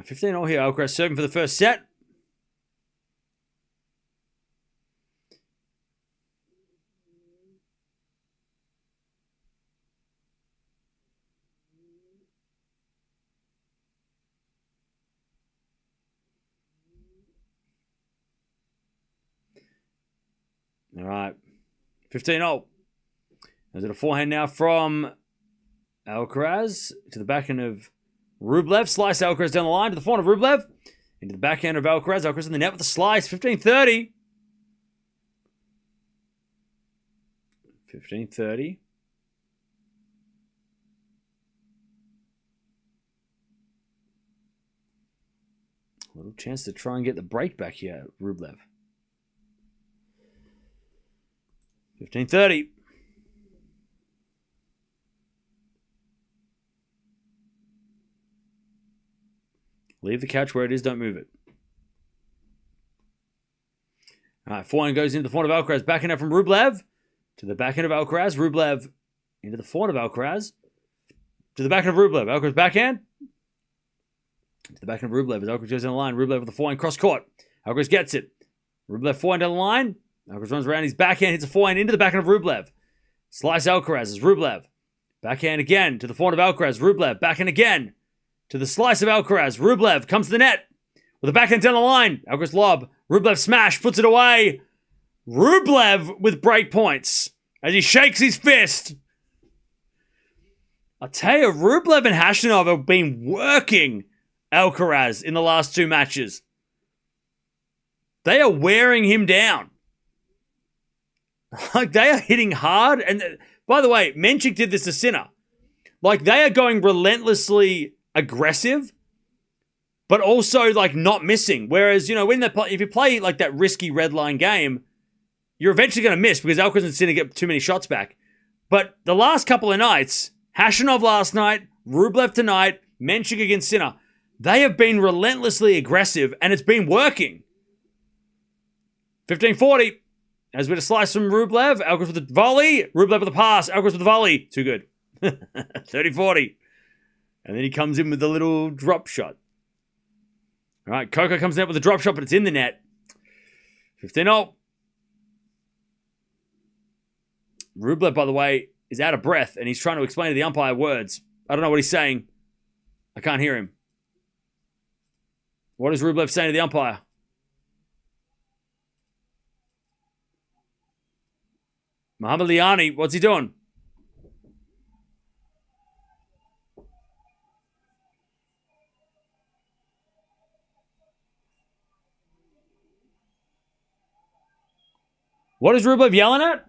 15-0 here. Alcaraz serving for the first set. All right. 15-0. Is it a forehand now from Alcaraz to the backhand of Rublev. Slice Alcaraz down the line to the forehand of Rublev. Into the backhand of Alcaraz. Alcaraz in the net with the slice. 15-30. 15-30. A little chance to try and get the break back here, Rublev. 15-30. Leave the couch where it is. Don't move it. All right, forehand goes into the forehand of Alcaraz. Backhand from Rublev to the backhand of Alcaraz. Rublev into the forehand of Alcaraz to the backhand of Rublev. Alcaraz backhand to the backhand of Rublev as Alcaraz goes down the line. Rublev with the forehand cross court. Alcaraz gets it. Rublev forehand down the line. Alcaraz runs around his backhand, hits a forehand into the backhand of Rublev. Slice Alcaraz as Rublev. Backhand again to the forehand of Alcaraz. Rublev backhand again to the slice of Alcaraz. Rublev comes to the net with a backhand down the line. Alcaraz lob. Rublev smash, puts it away. Rublev with break points as he shakes his fist. I'll tell you, Rublev and Khachanov have been working Alcaraz in the last two matches. They are wearing him down. Like, they are hitting hard. And by the way, Menchik did this to Sinner. Like, they are going relentlessly aggressive, but also like not missing. Whereas, you know, when if you play like that risky red line game, you're eventually going to miss because Alcaraz and Sinner get too many shots back. But the last couple of nights, Khachanov last night, Rublev tonight, Menchik against Sinner, they have been relentlessly aggressive and it's been working. 15-40. As with a slice from Rublev, Alcaraz with the volley, Rublev with the pass, Alcaraz with the volley. Too good. 30-40. And then he comes in with a little drop shot. All right, Coco comes out with a drop shot, but it's in the net. 15-0. Rublev, by the way, is out of breath, and he's trying to explain to the umpire words. I don't know what he's saying. I can't hear him. What is Rublev saying to the umpire? Mohamed Liani, what's he doing? What is Rublev yelling at?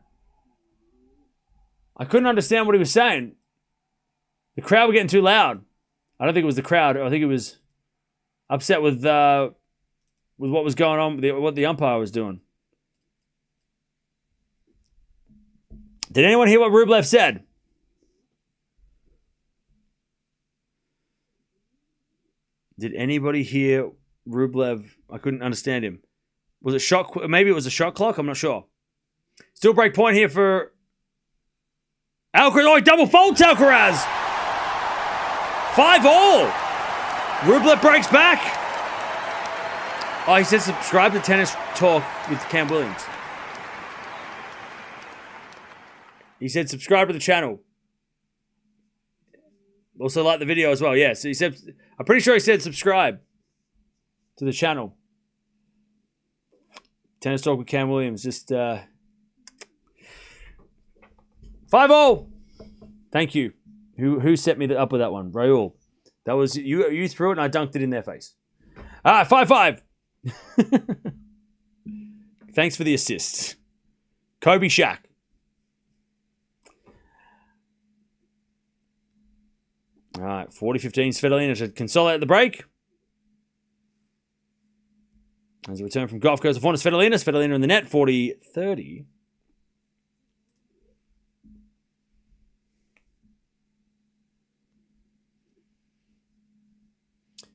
I couldn't understand what he was saying. The crowd were getting too loud. I don't think it was the crowd. I think it was upset with what was going on, what the umpire was doing. Did anyone hear what Rublev said? Did anybody hear Rublev? I couldn't understand him. Was it shot? Maybe it was a shot clock. I'm not sure. Still break point here for Alcaraz. Oh, he double faults Alcaraz. 5-all. Rublev breaks back. Oh, he said subscribe to Tennis Talk with Cam Williams. He said subscribe to the channel. Also like the video as well. Yeah, so he said, I'm pretty sure he said subscribe to the channel. Tennis Talk with Cam Williams. Just 5-0. Thank you. Who set me up with that one? Raul. That was you threw it and I dunked it in their face. All right, 5-5. Thanks for the assist. Kobe Shaq. All right, 40-15. Svitolina should consolidate the break. As a return from Gauff goes to forehand Svitolina. Svitolina in the net, 40-30.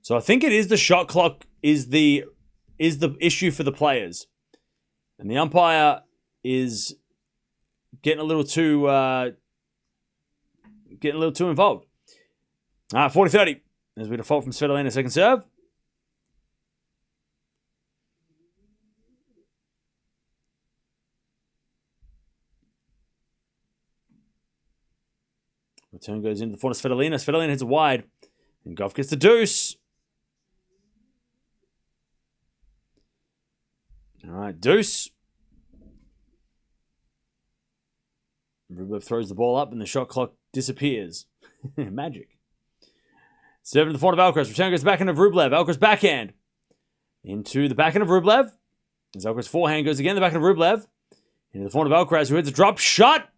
So I think it is the shot clock is the issue for the players. And the umpire is getting a little too involved. All right, 40-30. As we default from Svitolina, second serve. Return goes into the forehand Svitolina. Svitolina hits it wide. And Gauff gets the deuce. All right, deuce. Rublev throws the ball up and the shot clock disappears. Magic. Serving to the forehand of Alcaraz. Return goes backhand of Rublev. Alcaraz backhand. Into the backhand of Rublev. As Alcaraz forehand goes again, the backhand of Rublev. Into the forehand of Alcaraz, who hits a drop shot.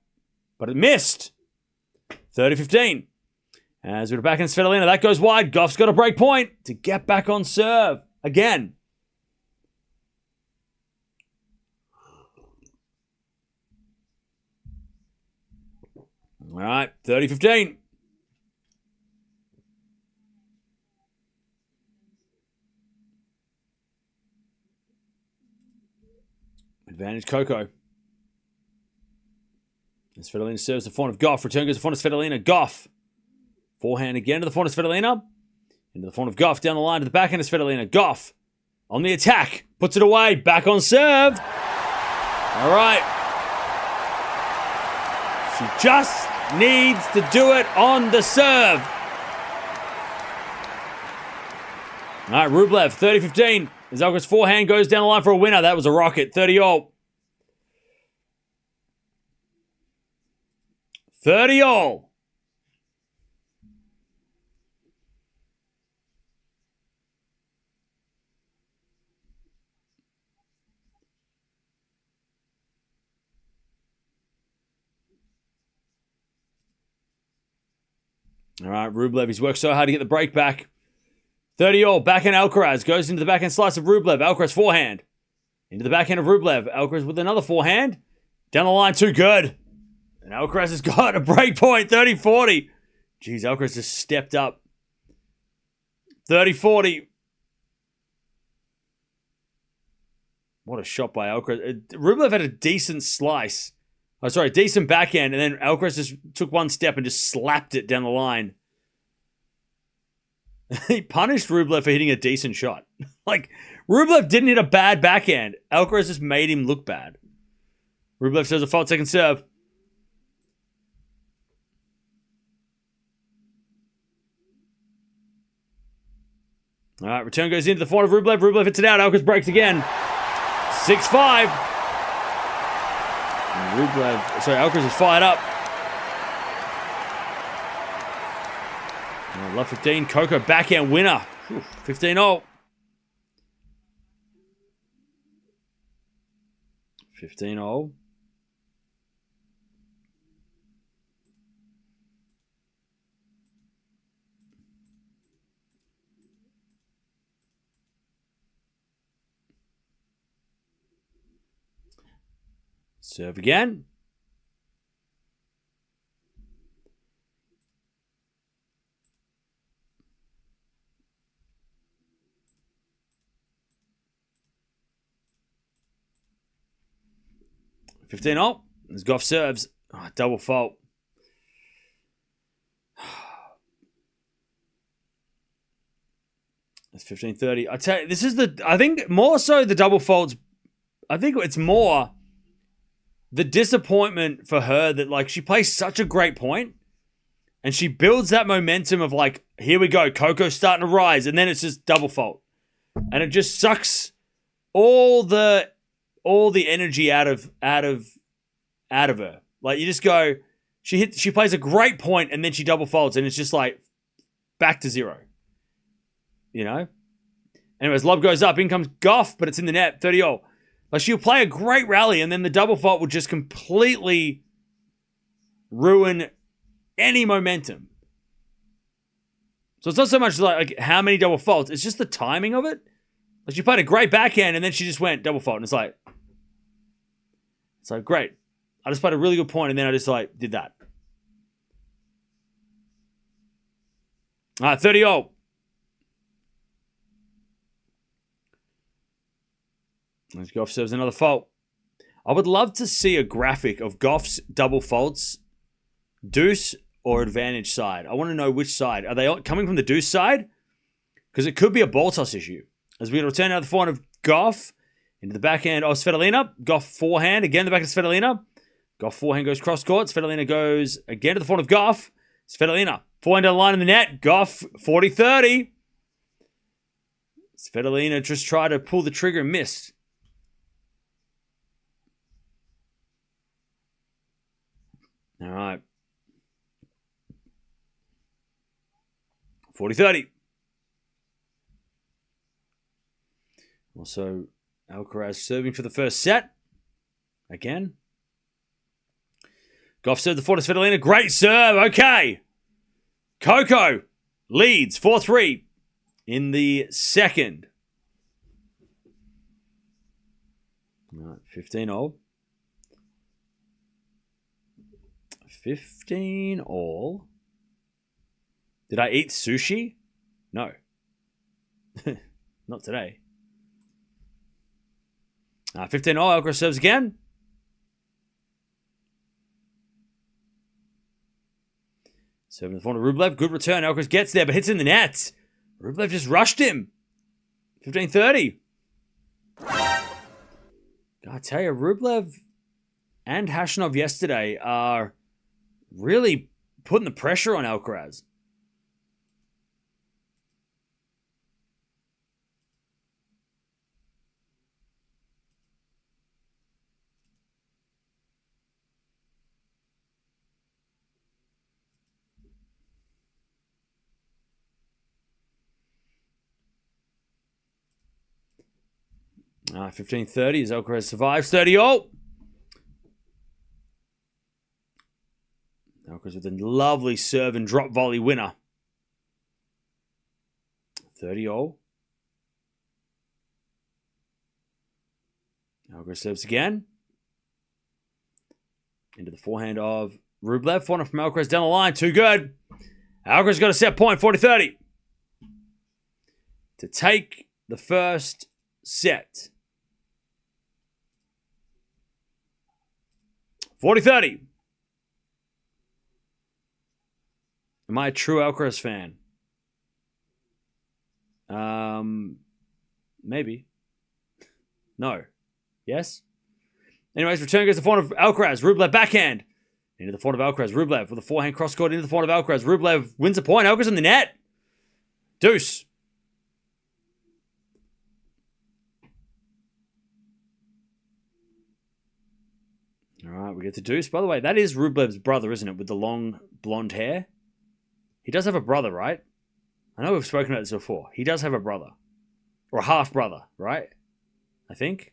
but it missed. 30-15. As we're back in Svitolina, that goes wide. Gauff's got a break point to get back on serve again. All right, 30-15. Advantage Coco. And Svitolina serves the front of Gauff. Return goes to the front of Svitolina. Gauff. Forehand again to the front of Svitolina. Into the front of Gauff. Down the line to the backhand of Svitolina. Gauff on the attack. Puts it away. Back on serve. All right. She just needs to do it on the serve. All right, Rublev, 30-15. As Alcaraz forehand goes down the line for a winner. That was a rocket. 30-all. 30-all. All right, Rublev, he's worked so hard to get the break back. 30-all, backhand Alcaraz goes into the backhand slice of Rublev. Alcaraz forehand. Into the backhand of Rublev. Alcaraz with another forehand. Down the line, too good. And Alcaraz has got a break point, 30-40. Jeez, Alcaraz just stepped up. 30-40. What a shot by Alcaraz. Rublev had a decent slice. Oh, sorry, decent backhand, and then Alcaraz just took one step and just slapped it down the line. He punished Rublev for hitting a decent shot. Like, Rublev didn't hit a bad backhand. Alcaraz just made him look bad. Rublev serves a fault second serve. All right, return goes into the front of Rublev. Rublev hits it out. Alcaraz breaks again. 6-5. Alcaraz is fired up. Love 15. Coco backhand winner. 15-all. 15-all. Serve again. All. As Gauff serves. Oh, double fault. That's 15-30. I tell you, this is I think more so the double faults. I think it's more the disappointment for her that, like, she plays such a great point and she builds that momentum of, like, here we go, Coco's starting to rise, and then it's just double fault. And it just sucks all the energy out of her. Like, you just go, she plays a great point and then she double faults and it's just like back to zero. You know? Anyways, lob goes up, in comes Gauff, but it's in the net, 30-all. Like, she'll play a great rally and then the double fault will just completely ruin any momentum. So it's not so much like how many double faults, it's just the timing of it. Like, she played a great backhand and then she just went double fault. And it's like, great. I just played a really good point and then I just, like, did that. All right, 30-all. As Gauff serves another fault. I would love to see a graphic of Gauff's double faults, deuce or advantage side. I want to know which side. Are they coming from the deuce side? Because it could be a ball toss issue. As we return out the forehand of Gauff into the backhand of Svitolina. Gauff forehand, again the back of Svitolina. Gauff forehand goes cross court. Svitolina goes again to the front of Gauff. Svitolina forehand down the line in the net. Gauff 40-30. Svitolina just tried to pull the trigger and missed. All right. 40-30. Also, Alcaraz serving for the first set. Again. Gauff served the 4 to Svitolina. Great serve. Okay. Coco leads 4-3 in the second. All right, 15-all. 15-all. Did I eat sushi? No. Not today. 15-all. Alcaraz serves again. Serving the forehand to Rublev. Good return. Alcaraz gets there, but hits in the net. Rublev just rushed him. 15-30. I tell you, Rublev and Khachanov yesterday are really putting the pressure on Alcaraz. All right, 15-30 as Alcaraz survives. 30-all. Alcaraz with a lovely serve and drop volley winner. 30-all. Alcaraz serves again. Into the forehand of Rublev. Forehand from Alcaraz down the line. Too good. Alcaraz got a set point. 40-30. To take the first set. 40-30. Am I a true Alcaraz fan? Maybe. No. Yes? Anyways, return goes to the forehand of Alcaraz. Rublev backhand. Into the forehand of Alcaraz. Rublev with a forehand cross-court into the forehand of Alcaraz. Rublev wins a point. Alcaraz in the net. Deuce. All right, we get to deuce. By the way, that is Rublev's brother, isn't it? With the long blonde hair. He does have a brother, right? I know we've spoken about this before. He does have a brother. Or a half-brother, right? I think.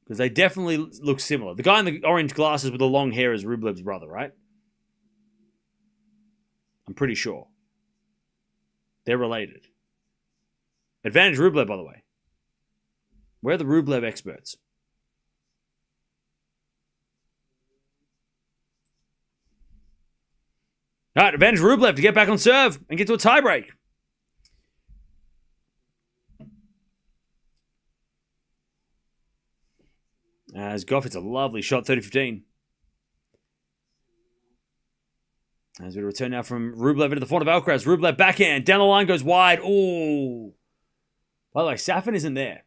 Because they definitely look similar. The guy in the orange glasses with the long hair is Rublev's brother, right? I'm pretty sure. They're related. Advantage Rublev, by the way. We're the Rublev experts. All right, advantage Rublev to get back on serve and get to a tiebreak. As Gauff, it's a lovely shot, 30-15. As we return now from Rublev into the forehand of Alcaraz. Rublev backhand, down the line, goes wide. Ooh. By the way, Safin isn't there.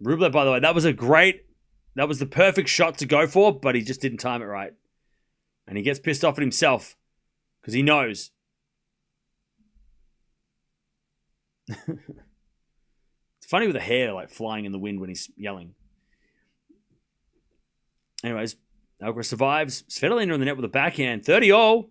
Rublev, by the way, that was the perfect shot to go for, but he just didn't time it right. And he gets pissed off at himself. Because he knows. It's funny with the hair like flying in the wind when he's yelling. Anyways, Alcaraz survives. Svitolina in the net with a backhand. 30-all.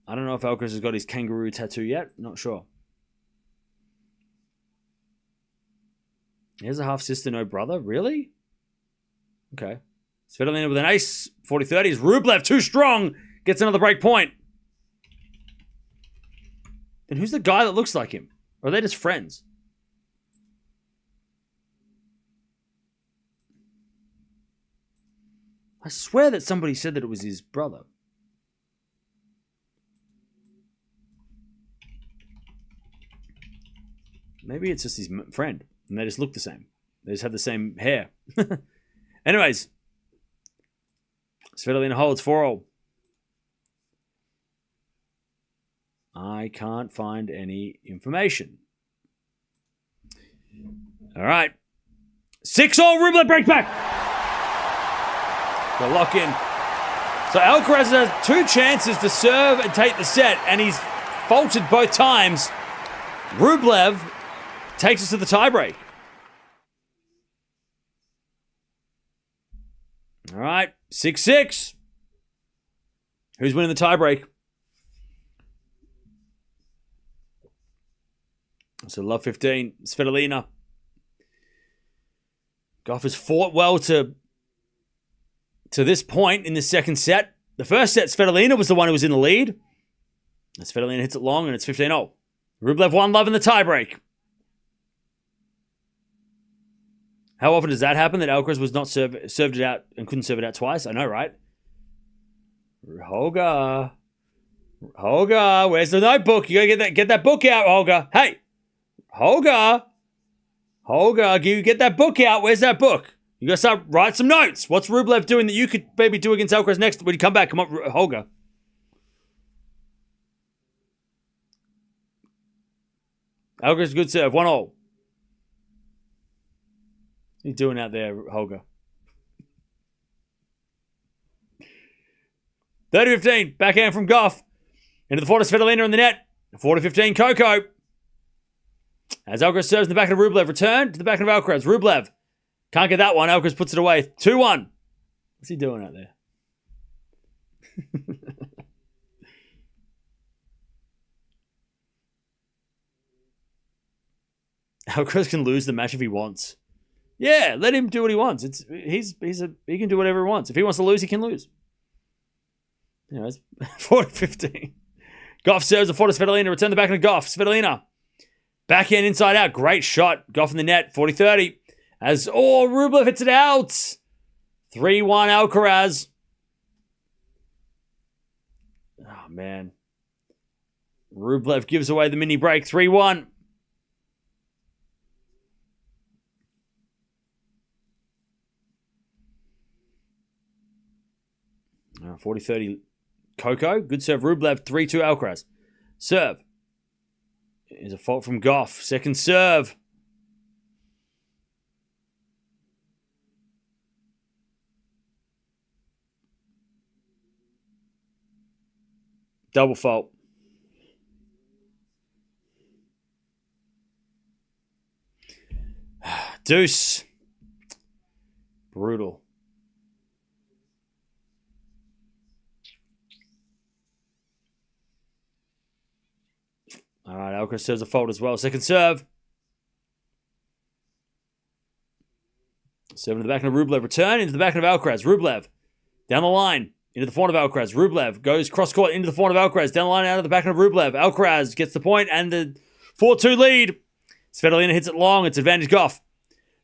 I don't know if Alcaraz has got his kangaroo tattoo yet. Not sure. He has a half-sister, no brother. Really? Okay. Svitolina with an ace. 40-30 is Rublev too strong. Gets another break point. Then who's the guy that looks like him? Or are they just friends? I swear that somebody said that it was his brother. Maybe it's just his friend. And they just look the same. They just have the same hair. Anyways, Svitolina holds 4-all. I can't find any information. All right. 6-all, Rublev break back. The lock in. So Alcaraz has 2 chances to serve and take the set, and he's faltered both times. Rublev takes us to the tiebreak. All right, 6-6. Who's winning the tiebreak? So love 15. Svitolina. Gauff has fought well to this point in the second set. The first set, Svitolina was the one who was in the lead. And Svitolina hits it long, and it's 15-0. Rublev won love in the tiebreak. How often does that happen, that Alcaraz was not served it out and couldn't serve it out twice? I know, right? Holger, where's the notebook? You gotta get that book out, Holger. Hey, Holger, get that book out. Where's that book? You gotta start write some notes. What's Rublev doing that you could maybe do against Alcaraz next when you come back? Come on, Holger. Alcaraz, good serve. 1-0. What are you doing out there, Holger? 30-15. Backhand from Gauff. Into the 4 to Svitolina in the net. 4-15, Coco. As Alcaraz serves in the back of Rublev. Return to the back of Alcaraz. Rublev. Can't get that one. Alcaraz puts it away. 2-1. What's he doing out there? Alcaraz can lose the match if he wants. Yeah, let him do what he wants. He can do whatever he wants. If he wants to lose, he can lose. Anyways, 4-15. Gauff serves a 4 to Svitolina. Return the backhand to Gauff. Svitolina. Backhand inside out. Great shot. Gauff in the net. 40-30. As, Rublev hits it out. 3-1 Alcaraz. Oh, man. Rublev gives away the mini break. 3-1. Oh, 40-30 Coco. Good serve. Rublev. 3-2 Alcaraz. Serve. Is a fault from Gauff. Second serve. Double fault. Deuce. Brutal. All right, Alcaraz serves a fault as well. Second serve. Serve into the back of Rublev. Return into the back of Alcaraz. Rublev. Down the line. Into the front of Alcaraz. Rublev goes cross-court into the front of Alcaraz. Down the line out of the back of Rublev. Alcaraz gets the point and the 4-2 lead. Svitolina hits it long. It's advantage Gauff.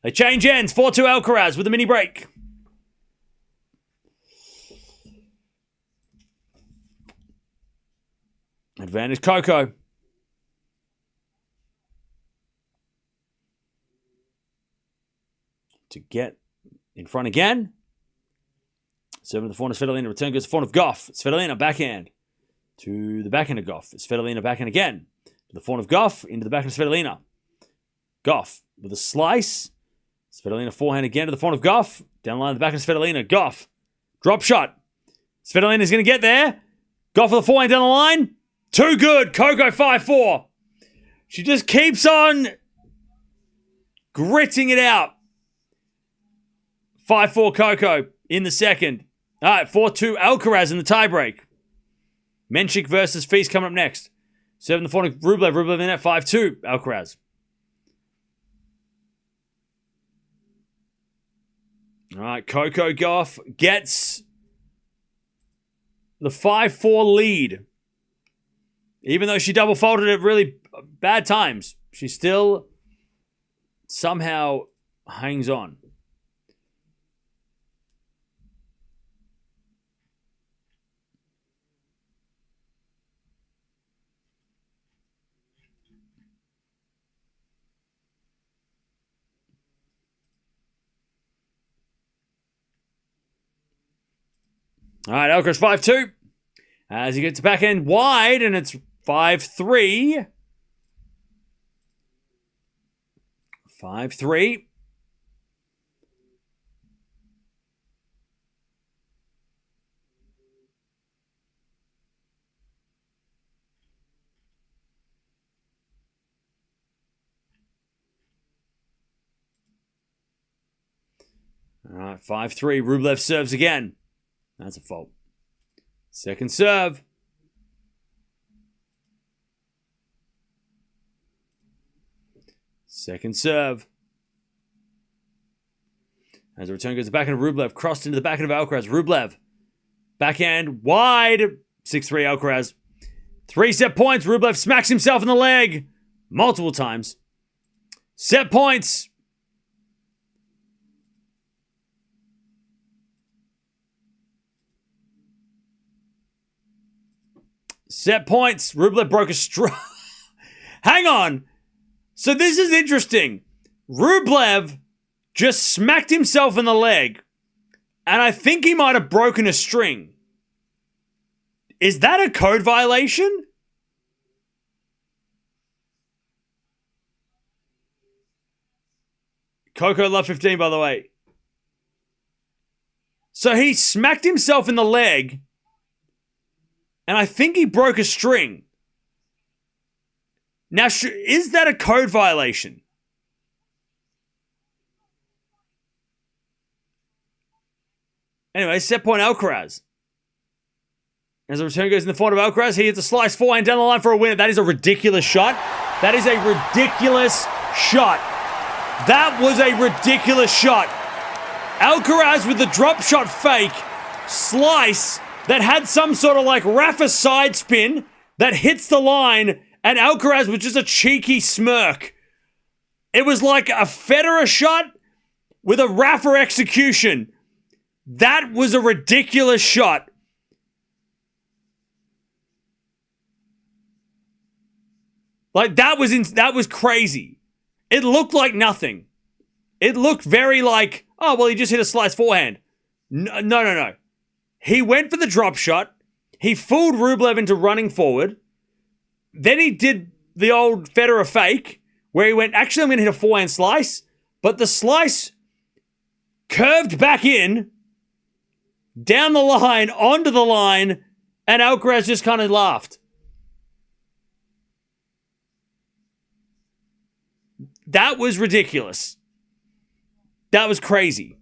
They change ends. 4-2 Alcaraz with a mini break. Advantage Coco. To get in front again. Serving the front of Svitolina. Return goes to the front of Gauff. Svitolina backhand. To the backhand of Gauff. Svitolina backhand again. To the front of Gauff. Into the back of Svitolina. Gauff with a slice. Svitolina forehand again to the front of Gauff. Down the line to the back of Svitolina. Gauff. Drop shot. Svitolina's going to get there. Gauff with a forehand down the line. Too good. Coco 5-4. She just keeps on gritting it out. 5-4 Coco in the second. All right, 4-2 Alcaraz in the tiebreak. Menchik versus Feast coming up next. Serving the front of Rublev. Rublev in the net. 5-2 Alcaraz. All right, Coco Gauff gets the 5-4 lead. Even though she double faulted at really bad times, she still somehow hangs on. All right, Alcaraz 5-2. As he gets back end wide, and it's 5-3. 5-3. All right, 5-3. Rublev serves again. That's a fault. Second serve. Second serve. As the return goes to the backhand of Rublev, crossed into the backhand of Alcaraz. Rublev, backhand, wide. 6-3 Alcaraz. 3-set points. Rublev smacks himself in the leg multiple times. Set points. Set points. Rublev broke a straw. Hang on. So this is interesting. Rublev just smacked himself in the leg, and I think he might have broken a string. Is that a code violation? Coco Love 15, by the way. So he smacked himself in the leg, and I think he broke a string. Now, is that a code violation? Anyway, set point Alcaraz. As the return goes in the front of Alcaraz, he hits a slice forehand down the line for a winner. That is a ridiculous shot. That is a ridiculous shot. That was a ridiculous shot. Alcaraz with the drop shot fake slice that had some sort of like Rafa side spin that hits the line, and Alcaraz with just a cheeky smirk. It was like a Federer shot with a Rafa execution. That was a ridiculous shot. Like, that was crazy. It looked like nothing. It looked very like, oh, well, he just hit a slice forehand. No. He went for the drop shot. He fooled Rublev into running forward. Then he did the old Federer fake, where he went, actually, I'm going to hit a forehand slice. But the slice curved back in, down the line, onto the line, and Alcaraz just kind of laughed. That was ridiculous. That was crazy.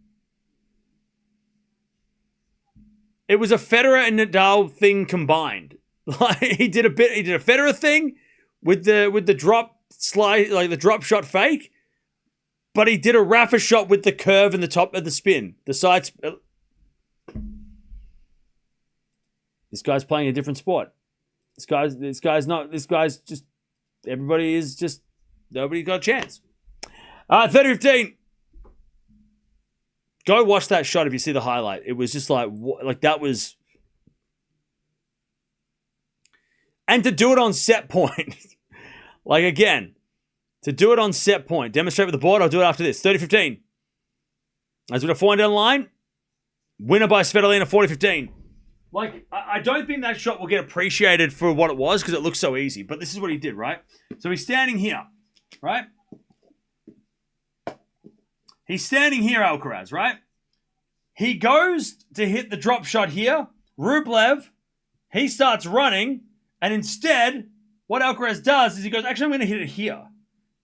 It was a Federer and Nadal thing combined. Like, he did a Federer thing with the drop slide, like the drop shot fake, but he did a Rafa shot with the curve and the top of the spin, the side. This guy's playing a different sport. This guy's just, everybody is just, nobody's got a chance. 30-15. Go watch that shot if you see the highlight. It was just like that was, and to do it on set point. Like, again, to do it on set point. Demonstrate with the board. I'll do it after this. 30-15. As with a forehand down the line. Winner by Svitolina, 40-15. Like, I don't think that shot will get appreciated for what it was because it looks so easy. But this is what he did, right? So he's standing here, right? He's standing here, Alcaraz, right? He goes to hit the drop shot here. Rublev, he starts running. And instead, what Alcaraz does is he goes, actually, I'm going to hit it here.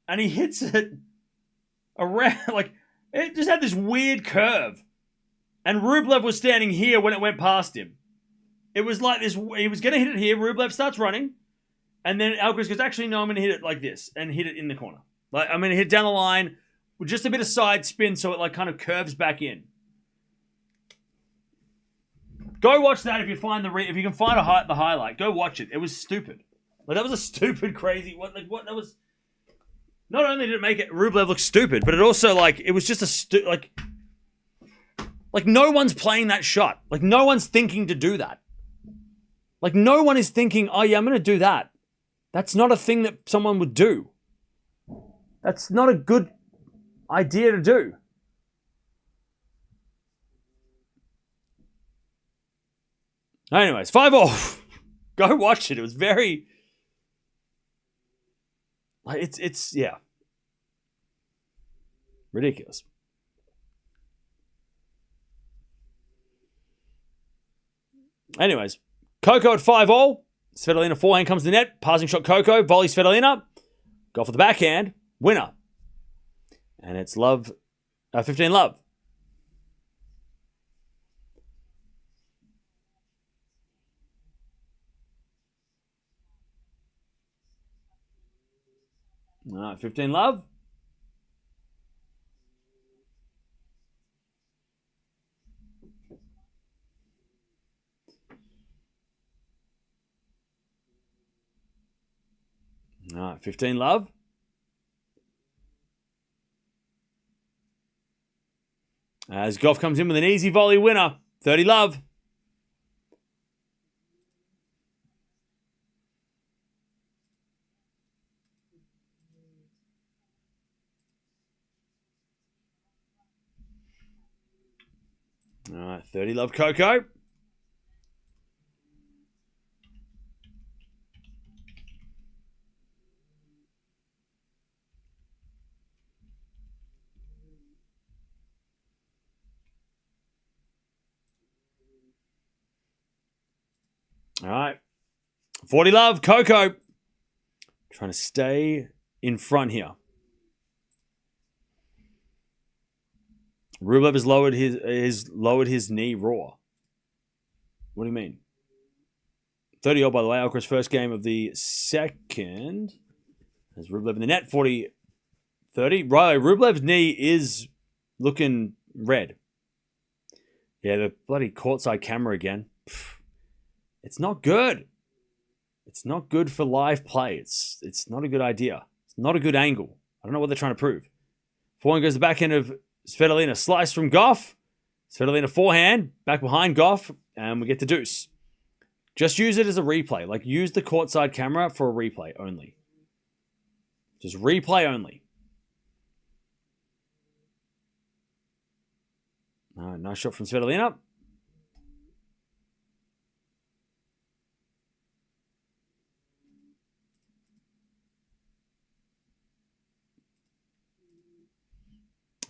And he hits it around, like, it just had this weird curve. And Rublev was standing here when it went past him. It was like this, he was going to hit it here. Rublev starts running. And then Alcaraz goes, actually, no, I'm going to hit it like this. And hit it in the corner. Like, I'm going to hit it down the line with just a bit of side spin so it like kind of curves back in. Go watch that if you find if you can find the highlight. Go watch it. It was stupid. Like, that was a stupid, crazy. What that was. Not only did it make Rublev look stupid, but it also like it was just a like no one's playing that shot. Like, no one's thinking to do that. Like, no one is thinking, oh yeah, I'm going to do that. That's not a thing that someone would do. That's not a good idea to do. Anyways, 5-all. Go watch it. It was very, like, it's yeah, ridiculous. Anyways, Coco at 5-all. Svitolina forehand comes to the net. Passing shot Coco. Volley Svitolina. Go for the backhand. Winner. And it's Love. 15 Love. All right, 15 Love. All right, 15 love. As Gauff comes in with an easy volley winner. 30 love. All right, 30 love Coco. All right, 40 love Coco. Trying to stay in front here. Rublev has lowered his knee raw. What do you mean? 30-0, by the way. Alcaraz's first game of the second. There's Rublev in the net. 40-30. Right, Rublev's knee is looking red. Yeah, the bloody courtside camera again. It's not good. It's not good for live play. It's not a good idea. It's not a good angle. I don't know what they're trying to prove. Forehand goes the backhand of Svitolina. Slice from Gauff. Svitolina forehand. Back behind Gauff. And we get to deuce. Just use it as a replay. Like, use the courtside camera for a replay only. Just replay only. Nice shot from Svitolina.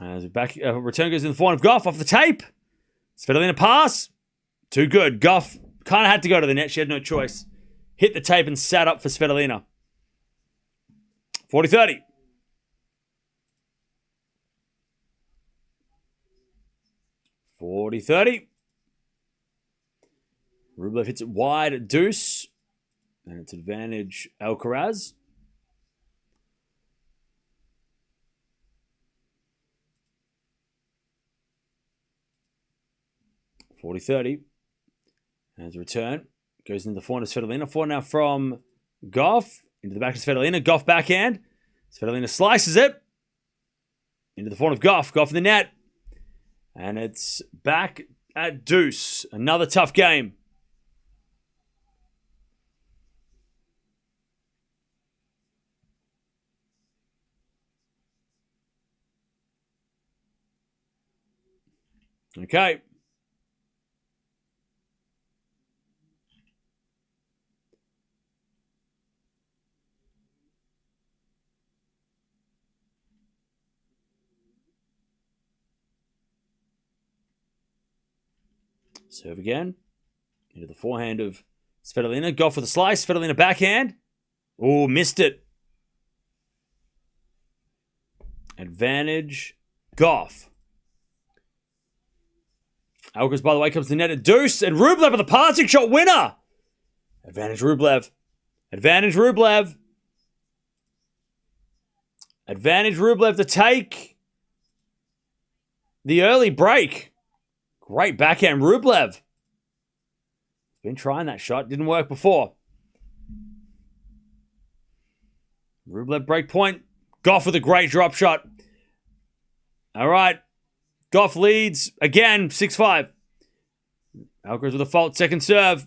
As return goes in the forehand of Gauff off the tape. Svitolina pass. Too good. Gauff kind of had to go to the net. She had no choice. Hit the tape and sat up for Svitolina. 40-30. Rublev hits it wide at deuce. And it's advantage Alcaraz. (40-30). As a return. Goes into the forehand of Svitolina. Forehand now from Gauff. Into the back of Svitolina. Gauff backhand. Svitolina slices it. Into the forehand of Gauff. Gauff in the net. And it's back at deuce. Another tough game. Okay. Serve again. Into the forehand of Svitolina. Gauff with a slice. Svitolina backhand. Oh, missed it. Advantage Gauff. Alcaraz, by the way, comes to the net at deuce. And Rublev with the passing shot winner. Advantage Rublev. Advantage Rublev. Advantage Rublev to take the early break. Great backhand, Rublev. Been trying that shot. Didn't work before. Rublev break point. Gauff with a great drop shot. All right. Gauff leads again, 6-5. Alcaraz with a fault. Second serve.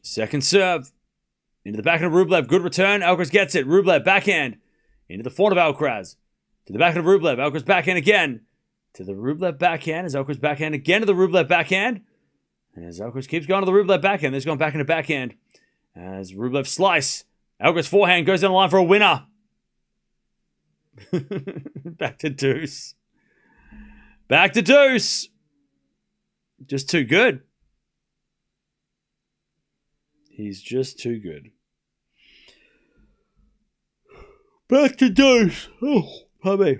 Second serve. Into the backhand of Rublev. Good return. Alcaraz gets it. Rublev backhand. Into the forehand of Alcaraz. To the backhand of Rublev. Alcaraz backhand again. To the Rublev backhand. As Alcaraz backhand again to the Rublev backhand. And as Alcaraz keeps going to the Rublev backhand. There's going back into backhand. As Rublev slice. Alcaraz forehand goes down the line for a winner. Back to deuce. Back to deuce. Just too good. He's just too good. Back to deuce. Oh, pardon me.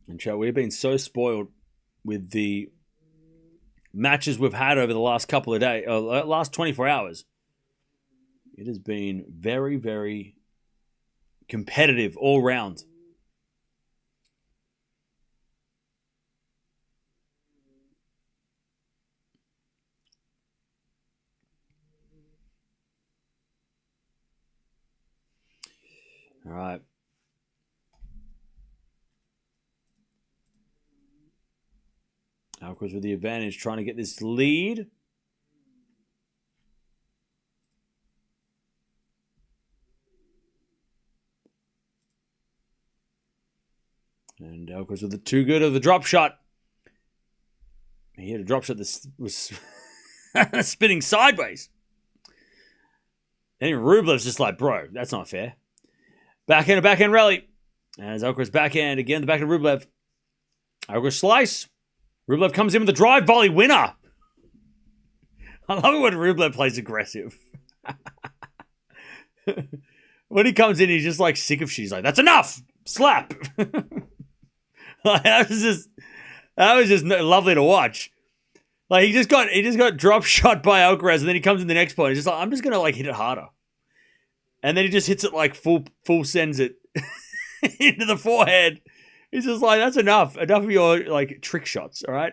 And chat, we've been so spoiled with the matches we've had over the last couple of days, last 24 hours. It has been very, very competitive all round. All right. Alcaraz with the advantage, trying to get this lead. And Alcaraz with the too good of the drop shot. He had a drop shot that was spinning sideways. And Rublev's just like, bro, that's not fair. Backhand, a backhand rally. As Alcaraz backhand, again, the backhand of Rublev. Alcaraz slice. Rublev comes in with the drive volley winner. I love it when Rublev plays aggressive. When he comes in, he's just like sick of shit. He's like, that's enough! Slap! Like, that was just lovely to watch. Like he just got drop shot by Alcaraz, and then he comes in the next point. He's just like, I'm just gonna like hit it harder. And then he just hits it like full sends it into the forehead. He's just like, that's enough. Enough of your like trick shots, all right?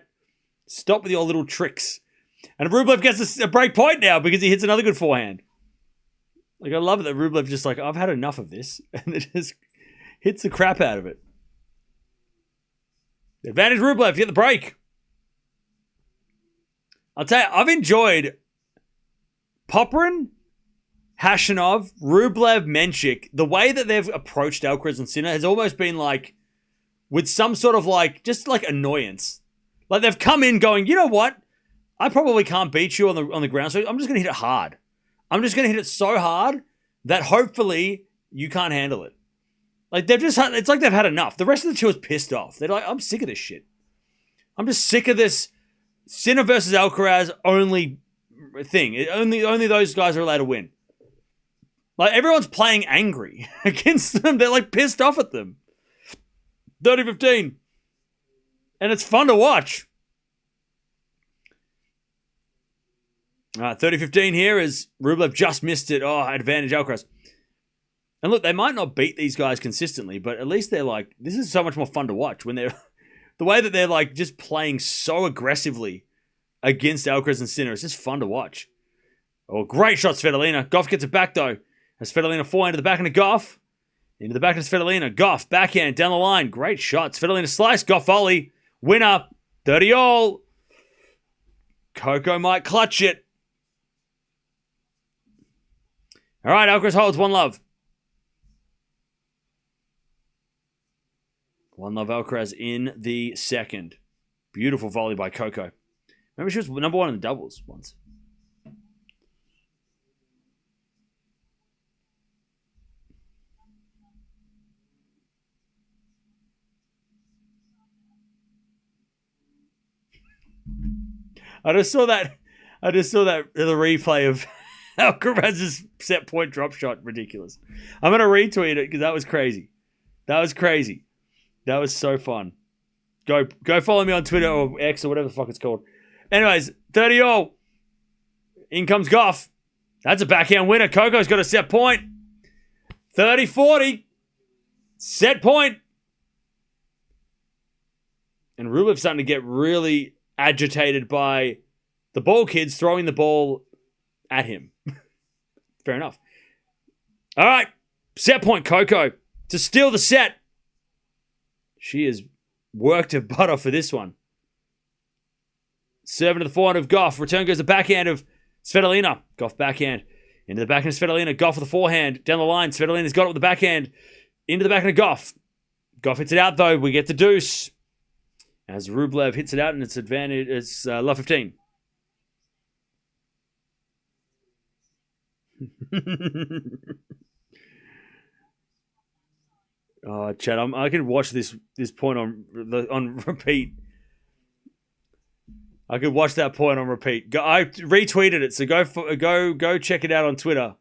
Stop with your little tricks. And Rublev gets a break point now because he hits another good forehand. Like, I love it that Rublev's just like, I've had enough of this. And it just hits the crap out of it. Advantage Rublev, get the break. I'll tell you, I've enjoyed Popyrin, Khachanov, Rublev, Menchik. The way that they've approached Alcaraz and Sinner has almost been like, with some sort of like, just like annoyance. Like they've come in going, you know what? I probably can't beat you on the ground, so I'm just going to hit it hard. I'm just going to hit it so hard that hopefully you can't handle it. Like it's like they've had enough. The rest of the tour is pissed off. They're like, I'm sick of this shit. I'm just sick of this Sinner versus Alcaraz only thing. Only those guys are allowed to win. Like everyone's playing angry against them. They're like pissed off at them. 30-15. And it's fun to watch. All right, 30-15 here as Rublev just missed it. Oh, advantage Alcaraz. And look, they might not beat these guys consistently, but at least they're like, this is so much more fun to watch when they're, the way that they're like just playing so aggressively against Alcaraz and Sinner. It's just fun to watch. Oh, great shot, Svitolina. Gauff gets it back though. As Svitolina forehand to the backhand of Gauff. Into the back of Svitolina. Gauff, backhand, down the line. Great shot. Svitolina slice. Gauff volley. Winner. 30-all. Coco might clutch it. All right, Alcaraz holds 1-love. 1-love Alcaraz in the second. Beautiful volley by Coco. Remember she was number one in the doubles once. I just saw that the replay of Alcaraz's set point drop shot. Ridiculous. I'm going to retweet it because that was crazy. That was so fun. Go follow me on Twitter or X or whatever the fuck it's called. Anyways, 30-all. In comes Gauff. That's a backhand winner. Coco's got a set point. 30-40. Set point. And Rublev's starting to get really agitated by the ball kids throwing the ball at him. Fair enough. All right. Set point, Coco. To steal the set. She has worked her butt off for this one. Serving to the forehand of Gauff. Return goes the backhand of Svitolina. Gauff backhand. Into the backhand of Svitolina. Gauff with the forehand. Down the line. Svitolina's got it with the backhand. Into the backhand of Gauff. Gauff hits it out though. We get the deuce. As Rublev hits it out and it's advantage. It's love 15. Oh, Chad, I can watch this point on repeat. I could watch that point on repeat. I retweeted it, so go check it out on Twitter.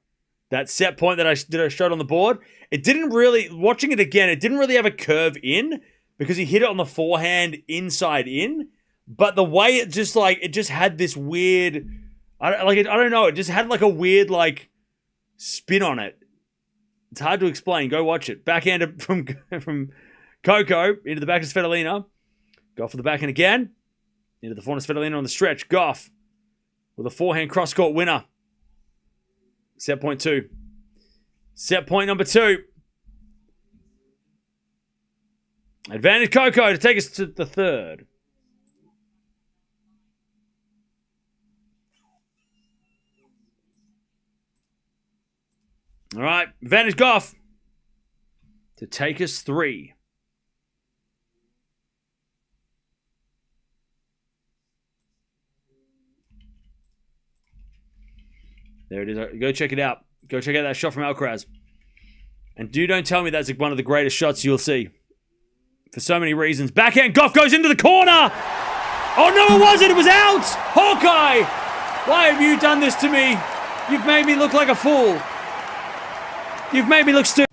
That set point that I showed on the board. It didn't really, watching it again, it didn't really have a curve in because he hit it on the forehand inside in. But the way it just had this weird, I don't know, it just had like a weird like spin on it. It's hard to explain. Go watch it. Backhand from Coco into the back of Svitolina. Gauff for the backhand again. Into the forehand of Svitolina on the stretch. Gauff with a forehand cross-court winner. Set point 2. Set point number 2. Advantage Coco to take us to the third. All right, advantage Gauff to take us 3. There it is. Go check it out. Go check out that shot from Alcaraz. And don't tell me that's one of the greatest shots you'll see. For so many reasons. Backhand, Gauff goes into the corner. Oh, no, it wasn't. It was out. Hawkeye, why have you done this to me? You've made me look like a fool. You've made me look stupid.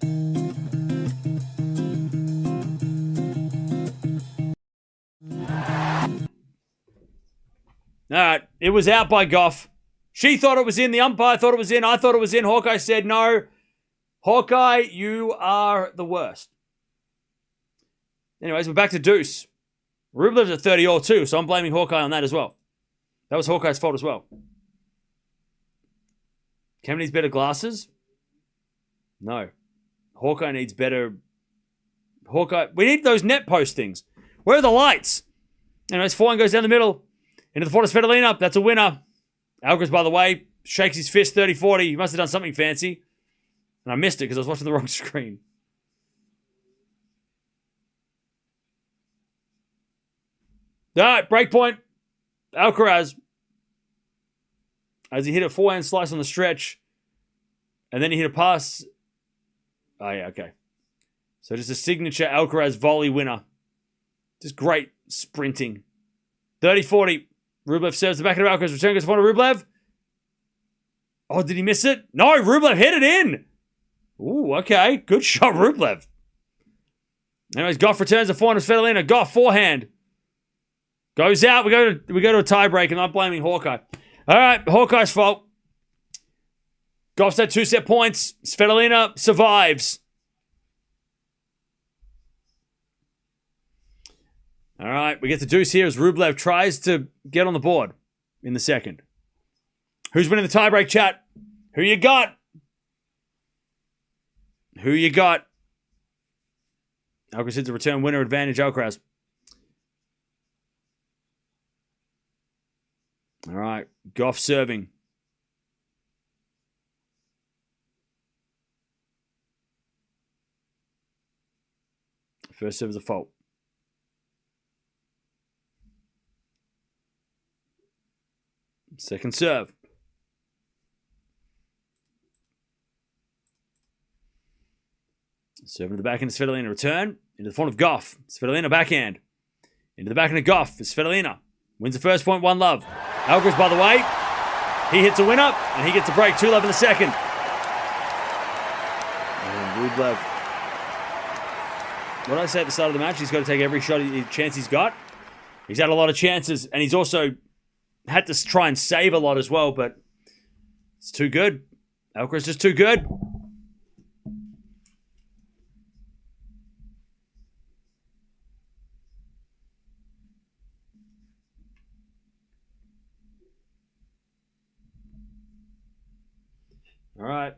All right, it was out by Gauff. She thought it was in. The umpire thought it was in. I thought it was in. Hawkeye said no. Hawkeye, you are the worst. Anyways, we're back to deuce. Rublev's at 30 all too, so I'm blaming Hawkeye on that as well. That was Hawkeye's fault as well. Cam needs better glasses? No. Hawkeye needs better... Hawkeye... We need those net post things. Where are the lights? Anyways, forehand goes down the middle. Into the forehand of Svitolina. That's a winner. Alcaraz, by the way, shakes his fist 30-40. He must have done something fancy. And I missed it because I was watching the wrong screen. All right, break point. Alcaraz. As he hit a forehand slice on the stretch. And then he hit a pass. Oh, yeah, okay. So just a signature Alcaraz volley winner. Just great sprinting. 30-40. Rublev serves the back of Alcaraz. Return goes to front of Rublev. Oh, did he miss it? No, Rublev hit it in. Ooh, okay. Good shot, Rublev. Anyways, Gauff returns the forehand of Svitolina. Gauff, forehand. Goes out. We go to a tie break, and I'm blaming Hawkeye. All right, Hawkeye's fault. Gauff's had 2 set points. Svitolina survives. All right, we get the deuce here as Rublev tries to get on the board in the second. Who's winning the tiebreak, chat? Who you got? Who you got? Alcaraz hits a return winner advantage, Alcaraz. All right, Gauff serving. First serve is a fault. Second serve. Serving to the backhand of Svitolina. Return into the front of Gauff. Svitolina backhand. Into the backhand of Gauff. Svitolina wins the first point, 1-love. Alcaraz, by the way, he hits a winner and he gets a break, 2-love in the second. And Rublev. What did I say at the start of the match? He's got to take every chance he's got. He's had a lot of chances and he's also had to try and save a lot as well, but it's too good. Alcaraz just too good. All right.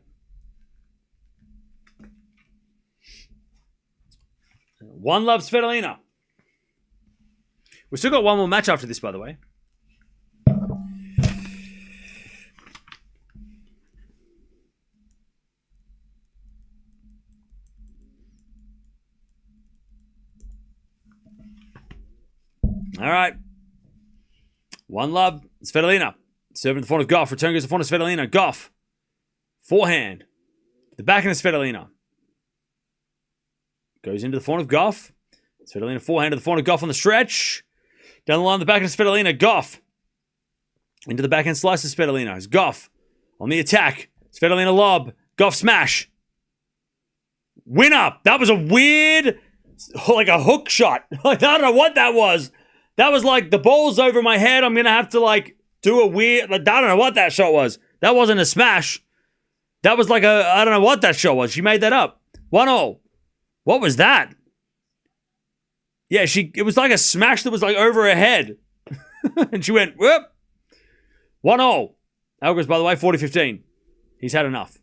1-love Svitolina. We've still got one more match after this, by the way. All right. 1-love Svitolina. Serving the front of Gauff. Return goes to the front of Svitolina. Gauff. Forehand. The backhand of Svitolina. Goes into the front of Gauff. Svitolina forehand to the front of Gauff on the stretch. Down the line, the backhand of Svitolina. Gauff. Into the backhand slice of Svitolina. It's Gauff on the attack. Svitolina lob. Gauff smash. Winner. That was a weird, like a hook shot. I don't know what that was. That was like the ball's over my head. I'm going to have to like do a weird, I don't know what that shot was. That wasn't a smash. That was like I don't know what that shot was. She made that up. 1-0. What was that? Yeah, it was like a smash that was like over her head. And she went, whoop. 1-0. Alcaraz, by the way, 40-15. He's had enough.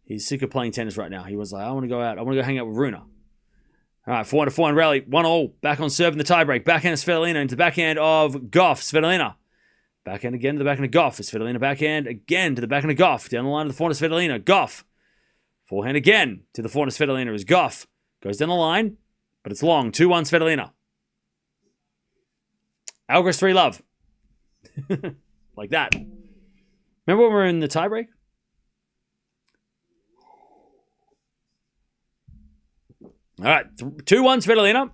He's sick of playing tennis right now. He was like, I want to go out. I want to go hang out with Runa. All right, 4-4 rally. 1-0. Back on serve in the tiebreak. Backhand of Svitolina into the backhand of Gauff. Svitolina. Backhand again to the backhand of Gauff. Svitolina backhand again to the backhand of Gauff. Down the line of the forehand of Svitolina. Gauff. Forehand again to the forehand of Svitolina is Gauff. Goes down the line, but it's long. 2-1 Svitolina. Alcaraz 3-love. Like that. Remember when we were in the tiebreak? All right, 2-1 Svitolina.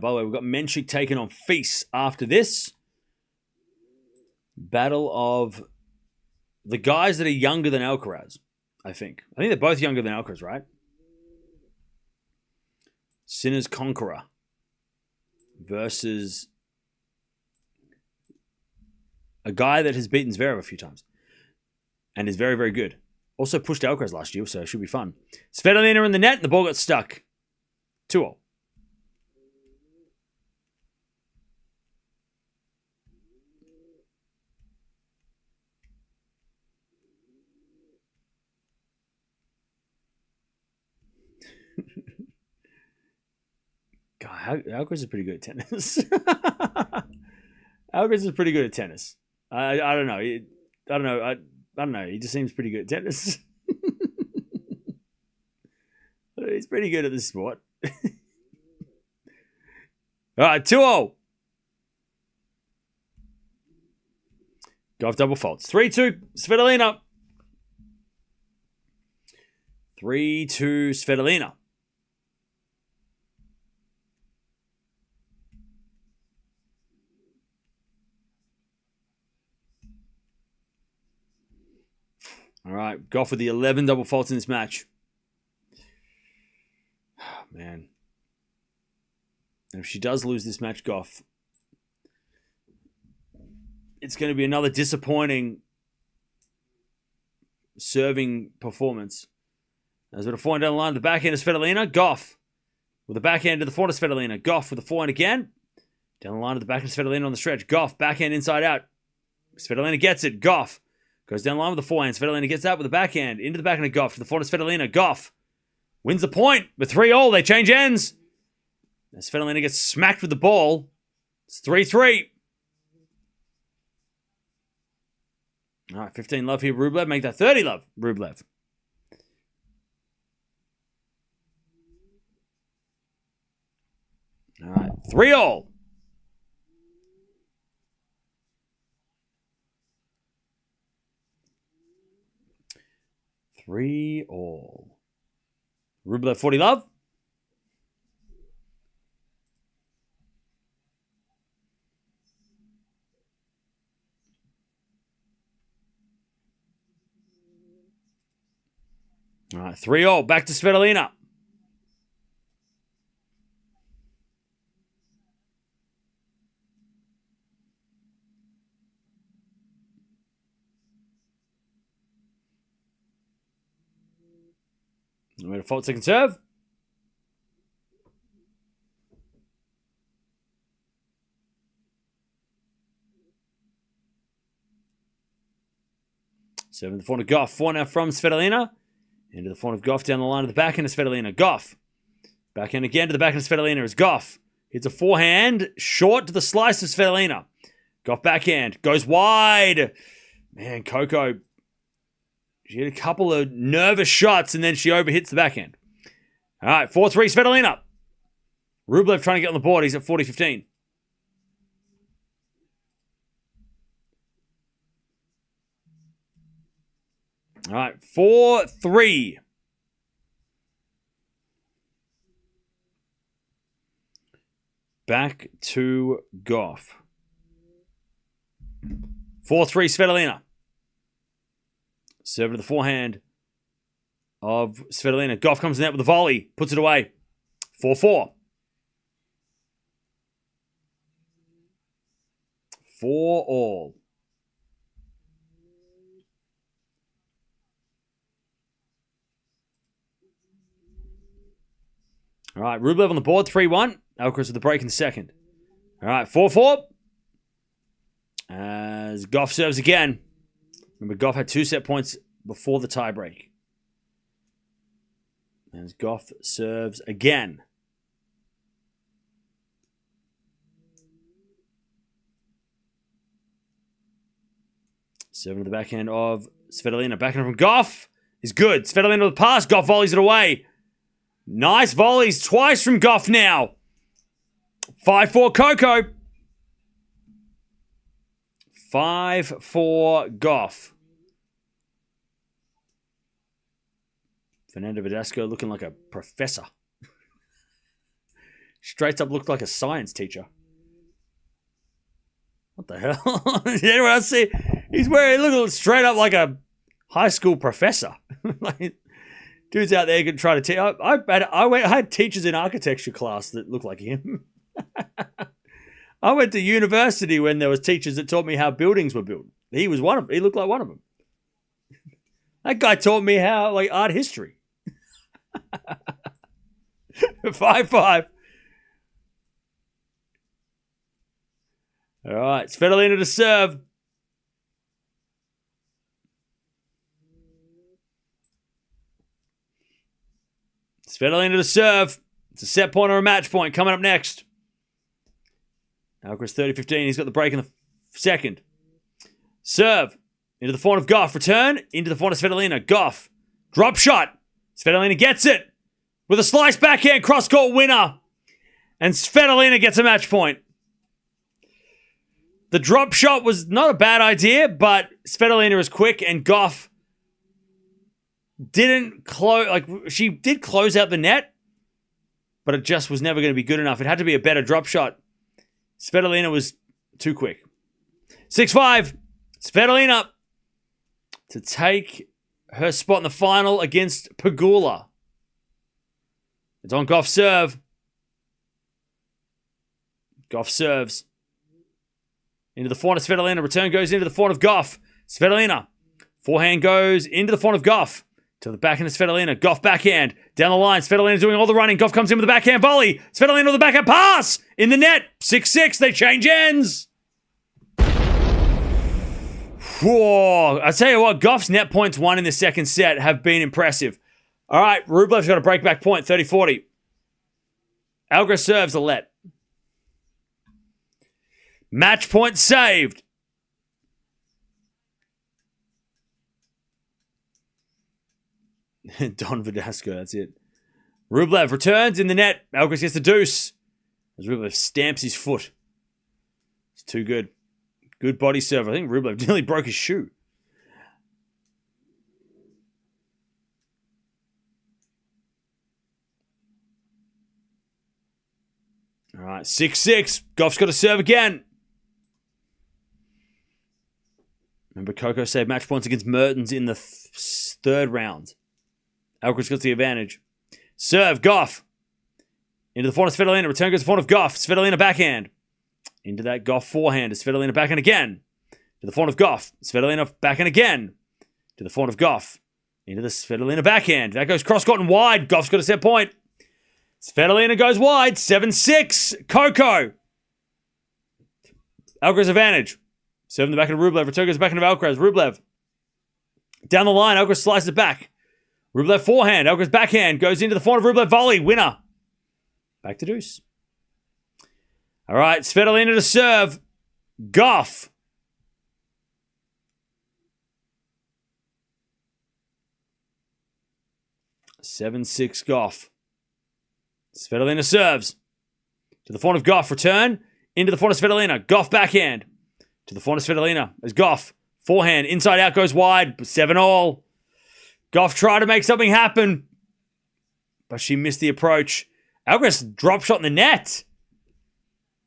By the way, we've got Menchik taking on Feast after this. Battle of the guys that are younger than Alcaraz, I think. I think they're both younger than Alcaraz, right? Sinner's Conqueror versus a guy that has beaten Zverev a few times and is very, very good. Also pushed Alcaraz last year, so it should be fun. Svitolina in the net, and the ball got stuck. 2-0. God, Alcaraz is pretty good at tennis. Alcaraz is pretty good at tennis. I don't know. I don't know. He just seems pretty good at tennis. He's pretty good at this sport. All right, 2-0. Gauff double faults. 3-2, Svitolina. 3-2, Svitolina. All right, Gauff with the 11 double faults in this match. Oh, man. And if she does lose this match, Gauff, it's going to be another disappointing serving performance. As with a forehand down the line, the backhand is Svitolina. Gauff with the backhand to the forehand of Svitolina. Gauff with the forehand again. Down the line of the backhand of Svitolina on the stretch. Gauff, backhand inside out. Svitolina gets it. Gauff goes down the line with the forehand. Svitolina gets out with the backhand. Into the backhand of Gauff to the forehand of Svitolina. Gauff wins the point with 3-0. They change ends. As Svitolina gets smacked with the ball. It's 3-3. All right, 15 love here, Rublev. Make that 30 love, Rublev. All right, 3-0. Rublev 40 love. All right, 3-0. Back to Svitolina. No matter fault, second serve. Seven to the forehand of Gauff. 4 now from Svitolina. Into the forehand of Gauff down the line of the backhand of Svitolina. Gauff. Backhand again to the backhand of Svitolina is Gauff. Hits a forehand short to the slice of Svitolina. Gauff backhand. Goes wide. Man, Coco. She hit a couple of nervous shots and then she overhits the backhand. All right, 4-3 Svitolina. Rublev trying to get on the board. He's at 40-15. All right, 4-3. Back to Gauff. 4-3 Svitolina. Serve to the forehand of Svitolina. Gauff comes in there with a volley. Puts it away. 4-4. 4-all. All right, Rublev on the board, 3-1. Alcaraz with the break in the second. All right, 4-4. As Gauff serves again. Remember, Gauff had 2 set points before the tiebreak. As Gauff serves again. Serving to the backhand of Svitolina. Backhand from Gauff is good. Svitolina with the pass. Gauff volleys it away. Nice volleys twice from Gauff now. 5-4 Coco. 5-4 Gauff. Fernando Verdasco looking like a professor. Straight up looked like a science teacher. What the hell? Did anyone else see? He looked straight up like a high school professor. Like, dudes out there can try to teach. I had teachers in architecture class that looked like him. I went to university when there was teachers that taught me how buildings were built. He was one of them. He looked like one of them. That guy taught me how, like, art history. 5-5. All right, Svitolina to serve. Svitolina to serve. It's a set point or a match point coming up next. Alcaraz 30-15. He's got the break in the second. Serve. Into the forehand of Gauff. Return. Into the forehand of Svitolina. Gauff. Drop shot. Svitolina gets it. With a slice backhand cross-court winner. And Svitolina gets a match point. The drop shot was not a bad idea, but Svitolina is quick and Gauff didn't close. Like, she did close out the net, but it just was never going to be good enough. It had to be a better drop shot. Svitolina was too quick. 6-5. Svitolina to take her spot in the final against Pegula. It's on Gauff serve. Gauff serves. Into the forehand of Svitolina. Return goes into the forehand of Gauff. Svitolina. Forehand goes into the forehand of Gauff. To the backhand of Svitolina. Gauff backhand. Down the line. Svitolina doing all the running. Gauff comes in with the backhand volley. Svitolina with the backhand pass. In the net. 6-6. They change ends. Whoa. I tell you what, Gauff's net points won in the second set have been impressive. All right. Rublev's got a breakback point. 30-40. Alcaraz serves a let. Match point saved. Don Verdasco, that's it. Rublev returns in the net. Alcaraz gets the deuce. As Rublev stamps his foot. It's too good. Good body serve. I think Rublev nearly broke his shoe. All right, 6-6. Gauff's got to serve again. Remember, Coco saved match points against Mertens in the third round. Alcaraz got the advantage. Serve, Gauff. Into the forehand of Svitolina. Return goes to the forehand of Gauff. Svitolina backhand. Into that Gauff forehand. Svitolina backhand again. To the forehand of Gauff. Svitolina backhand again. To the forehand of Gauff. Into the Svitolina backhand. That goes cross-court and wide. Gauff's got a set point. Svitolina goes wide. 7-6. Coco. Alcaraz advantage. Serving the back of Rublev. Return goes back into Alcaraz. Rublev. Down the line. Alcaraz slices it back. Rublev forehand. Alcaraz backhand. Goes into the forehand of Rublev volley. Winner. Back to deuce. All right. Svitolina to serve. Gauff. (7-6) Gauff. Svitolina serves. To the forehand of Gauff. Return. Into the forehand of Svitolina. Gauff backhand. To the forehand of Svitolina. As Gauff. Forehand. Inside out goes wide. 7-all. Gauff tried to make something happen. But she missed the approach. Alcaraz drop shot in the net.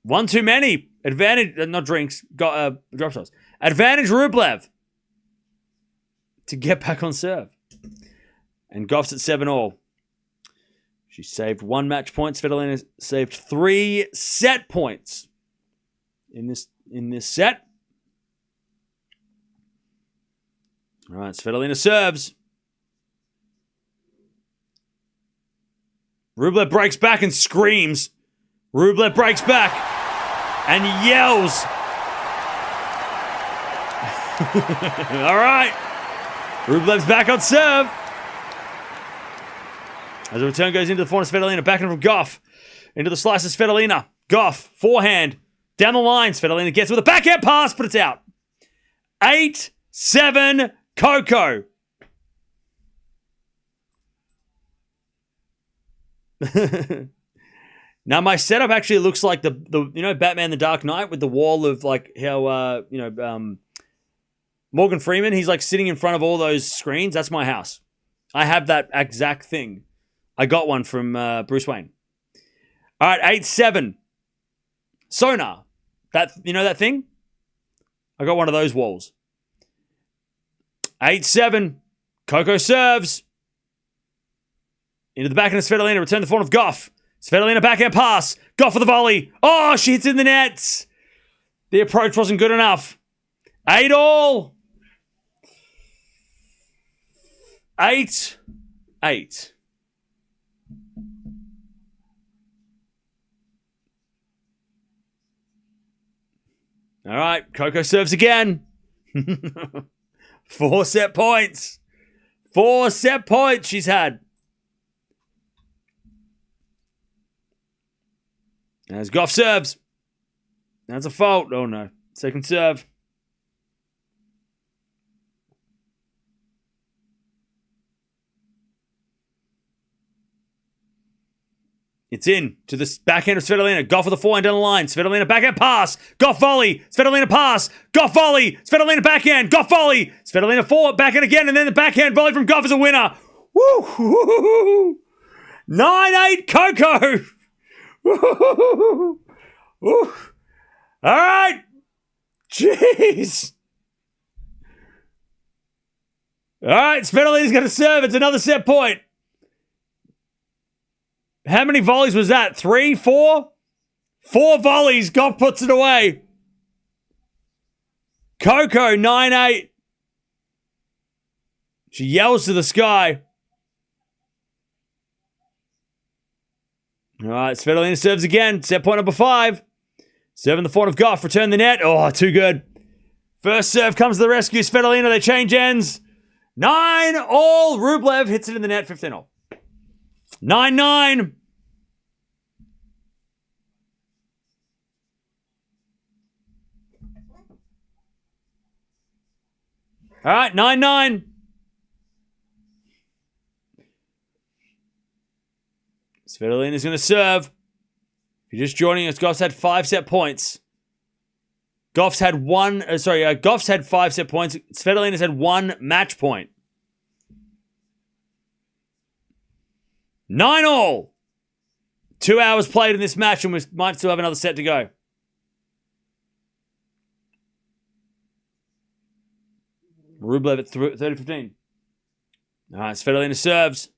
One too many. Advantage. Not drinks. Got drop shots. Advantage Rublev. To get back on serve. And Gauff's at 7-all. She saved 1 match point. Svitolina saved 3 set points in this in this set. All right, Svitolina serves. Rublev breaks back and screams. Rublev breaks back and yells. All right. Rublev's back on serve. As the return goes into the forehand, Svitolina backhand from Gauff. Into the slice of Svitolina. Gauff, forehand. Down the line, Svitolina gets with a backhand pass, but it's out. 8-7, Coco. Now my setup actually looks like the Batman the Dark Knight with the wall of like how Morgan Freeman, he's like sitting in front of all those screens. That's my house. I have that exact thing. I got one from Bruce Wayne. All right, 8-7. Sonar. That thing? I got one of those walls. 8-7. Coco serves. Into the backhand of Svitolina. Return to the forehand of Gauff. Svitolina backhand pass. Gauff for the volley. Oh, she hits in the nets. The approach wasn't good enough. 8-all. 8-8. All right, Coco serves again. 4 set points. 4 set points she's had. As Gauff serves. That's a fault. Oh no. Second serve. It's in to the backhand of Svitolina. Gauff with the forehand down the line. Svitolina backhand pass. Gauff volley. Svitolina pass. Gauff volley. Svitolina backhand. Gauff volley. Svitolina forward. Backhand again. And then the backhand volley from Gauff is a winner. Woo! 9-8 Coco. Woo! All right. Jeez. All right. Svitolina's going to serve. It's another set point. How many volleys was that? 3, 4? 4 volleys. Gauff puts it away. Coco, 9-8. She yells to the sky. All right, Svitolina serves again. Set point number 5. Serving the forehand of Gauff. Return the net. Oh, too good. First serve comes to the rescue. Svitolina, they change ends. 9-all. Rublev hits it in the net. 15-all. 9-9. All right, 9-9. Svitolina's going to serve. If you're just joining us, Gauff's had 5 set points. Gauff's had 5 set points. Svitolina's had 1 match point. 9-all. 2 hours played in this match, and we might still have another set to go. Rublev at 30-15. All right, Svitolina serves.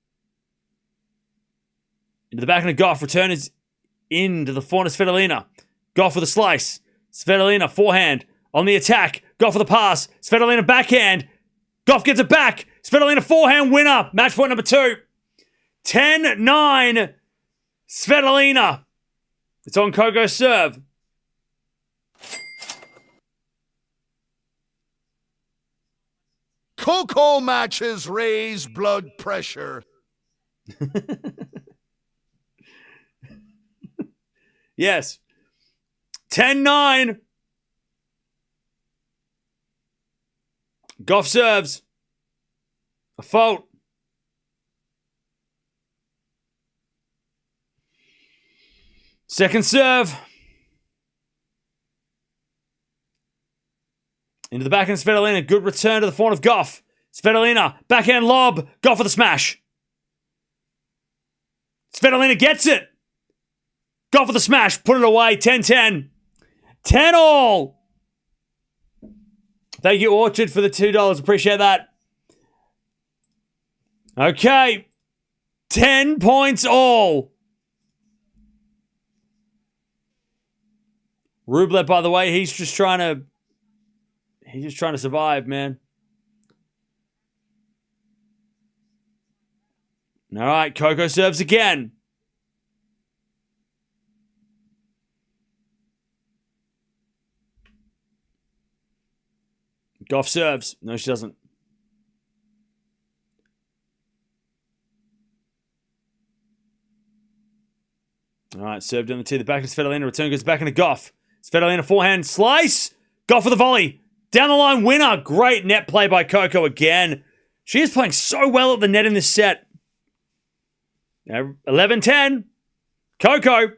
Into the backhand of Gauff. Return is into the forehand of Svitolina. Gauff with a slice. Svitolina forehand on the attack. Gauff with a pass. Svitolina backhand. Gauff gets it back. Svitolina forehand winner. Match point number 2. 10-9. Svitolina. It's on Coco's serve. Coco matches raise blood pressure. Yes. 10-9. Gauff serves. A fault. Second serve. Into the backhand, Svitolina. Good return to the forehand of Gauff. Svitolina, backhand lob. Gauff for the smash. Svitolina gets it. Gauff for the smash. Put it away. 10-10. 10-all. Thank you, Orchard, for the $2. Appreciate that. Okay. 10 points all. Rublev, by the way, he's just trying to survive, man. All right, Coco serves again. Gauff serves. No, she doesn't. All right, served on the tee. The back to Svitolina. Return goes back into Gauff. Svitolina forehand slice. Gauff with a volley. Down the line winner. Great net play by Coco again. She is playing so well at the net in this set. 11-10. Coco.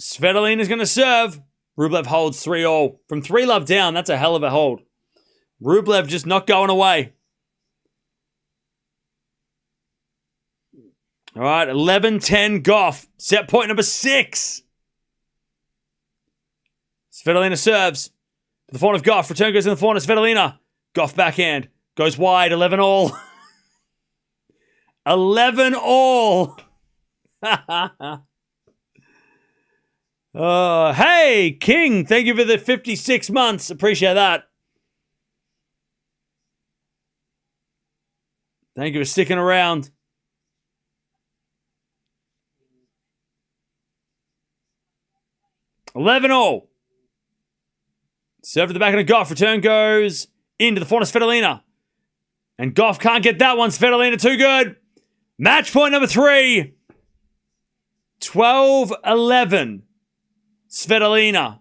Svitolina's going to serve. Rublev holds 3-all. From 3-love down, that's a hell of a hold. Rublev just not going away. All right, 11-10 Gauff. Set point number 6. Svitolina serves. To the forehand of Gauff. Return goes in the forehand of Svitolina. Gauff backhand. Goes wide, 11-all. 11-all. Hey, King, thank you for the 56 months. Appreciate that. Thank you for sticking around. $11-all. Serve to the back of the Gauff. Return goes into the forehand of Svitolina. And Gauff can't get that one. Svitolina too good. Match point number 3. 12-11. Svitolina.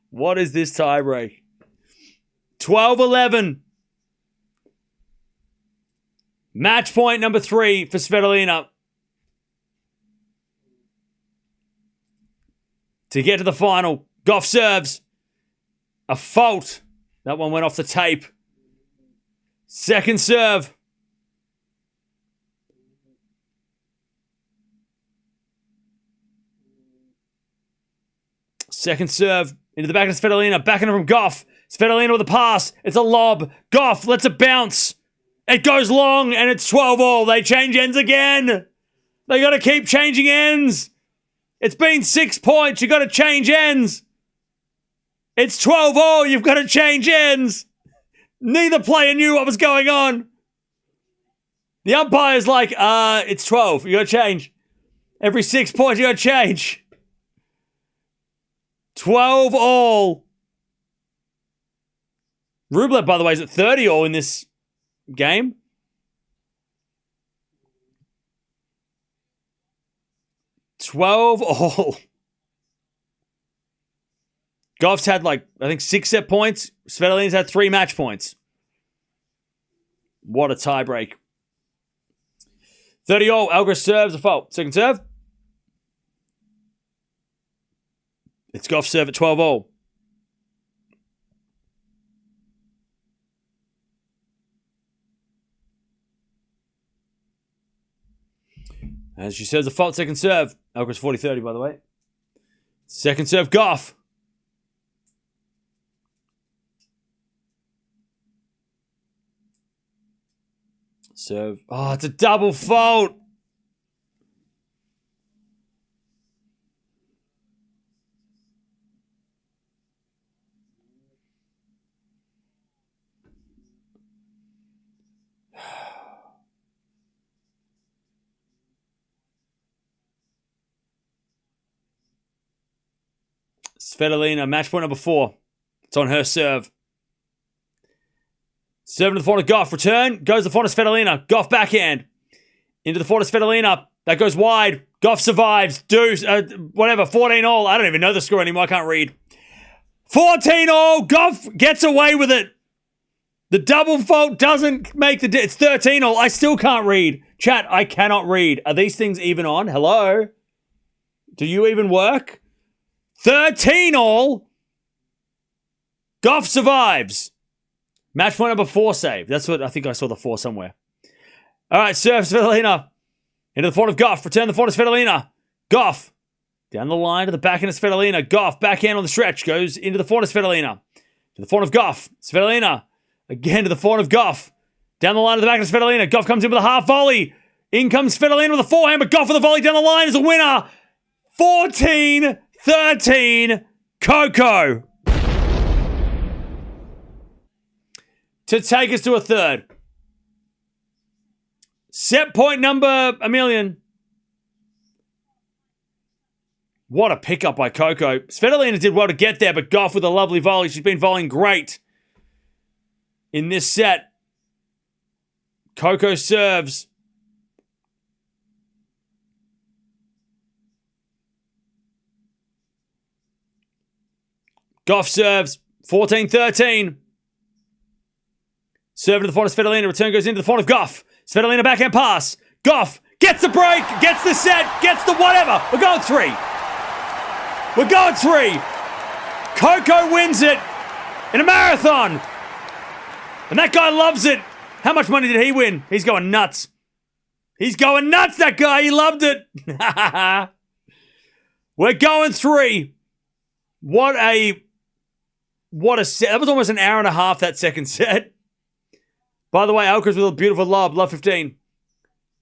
What is this tie break? 12-11. Match point number 3 for Svitolina. To get to the final, Gauff serves. A fault. That one went off the tape. Second serve. Second serve into the back of Svitolina. Backhand from Gauff. Svitolina with a pass. It's a lob. Gauff lets it bounce. It goes long and it's 12-all. They change ends again. They got to keep changing ends. It's been 6 points. You got to change ends. It's 12-all. You've got to change ends. Neither player knew what was going on. The umpire's like, it's 12. You got to change. Every 6 points, you got to change. 12-all. Rublev, by the way, is at 30-all in this game. $12-all. Gauff's had I think 6 set points. Svitolina's had 3 match points. What a tiebreak. 30-all. Alcaraz serves a fault. Second serve. It's Gauff serve at 12-all. As she serves a fault, second serve. Alcaraz 40-30, by the way. Second serve, Gauff. Serve. Oh, it's a double fault. Svitolina, match point number 4. It's on her serve. Serving to the forehand of Gauff. Return. Goes to the forehand of Svitolina. Gauff backhand. Into the forehand of Svitolina. That goes wide. Gauff survives. Deuce. 14-all. I don't even know the score anymore. I can't read. 14-all. Gauff gets away with it. The double fault doesn't make the... It's 13-all. I still can't read. Chat, I cannot read. Are these things even on? Hello? Do you even work? 13-all. Gauff survives. Match point number 4 save. That's what I think I saw the 4 somewhere. All right, serve Svitolina. Into the forehand of Gauff. Return the forehand of Svitolina. Gauff. Down the line to the backhand of Svitolina. Gauff. Backhand on the stretch. Goes into the forehand of Svitolina. To the forehand of Gauff. Svitolina. Again to the forehand of Gauff. Down the line to the back of Svitolina. Gauff comes in with a half volley. In comes Svitolina with a forehand, but Gauff with a volley down the line is a winner. 14-13, Coco. To take us to a third. Set point number a million. What a pickup by Coco. Svitolina did well to get there, but Gauff with a lovely volley. She's been volleying great in this set. Coco serves. Gauff serves. 14-13. Serve to the front of Svitolina. Return goes into the front of Gauff. Svitolina backhand pass. Gauff gets the break, gets the set, gets the whatever. We're going three. We're going three. Coco wins it in a marathon. And that guy loves it. How much money did he win? He's going nuts. He's going nuts, that guy. He loved it. We're going three. What a set. That was almost an hour and a half, that second set. By the way, Alcaraz with a beautiful lob. Love 15.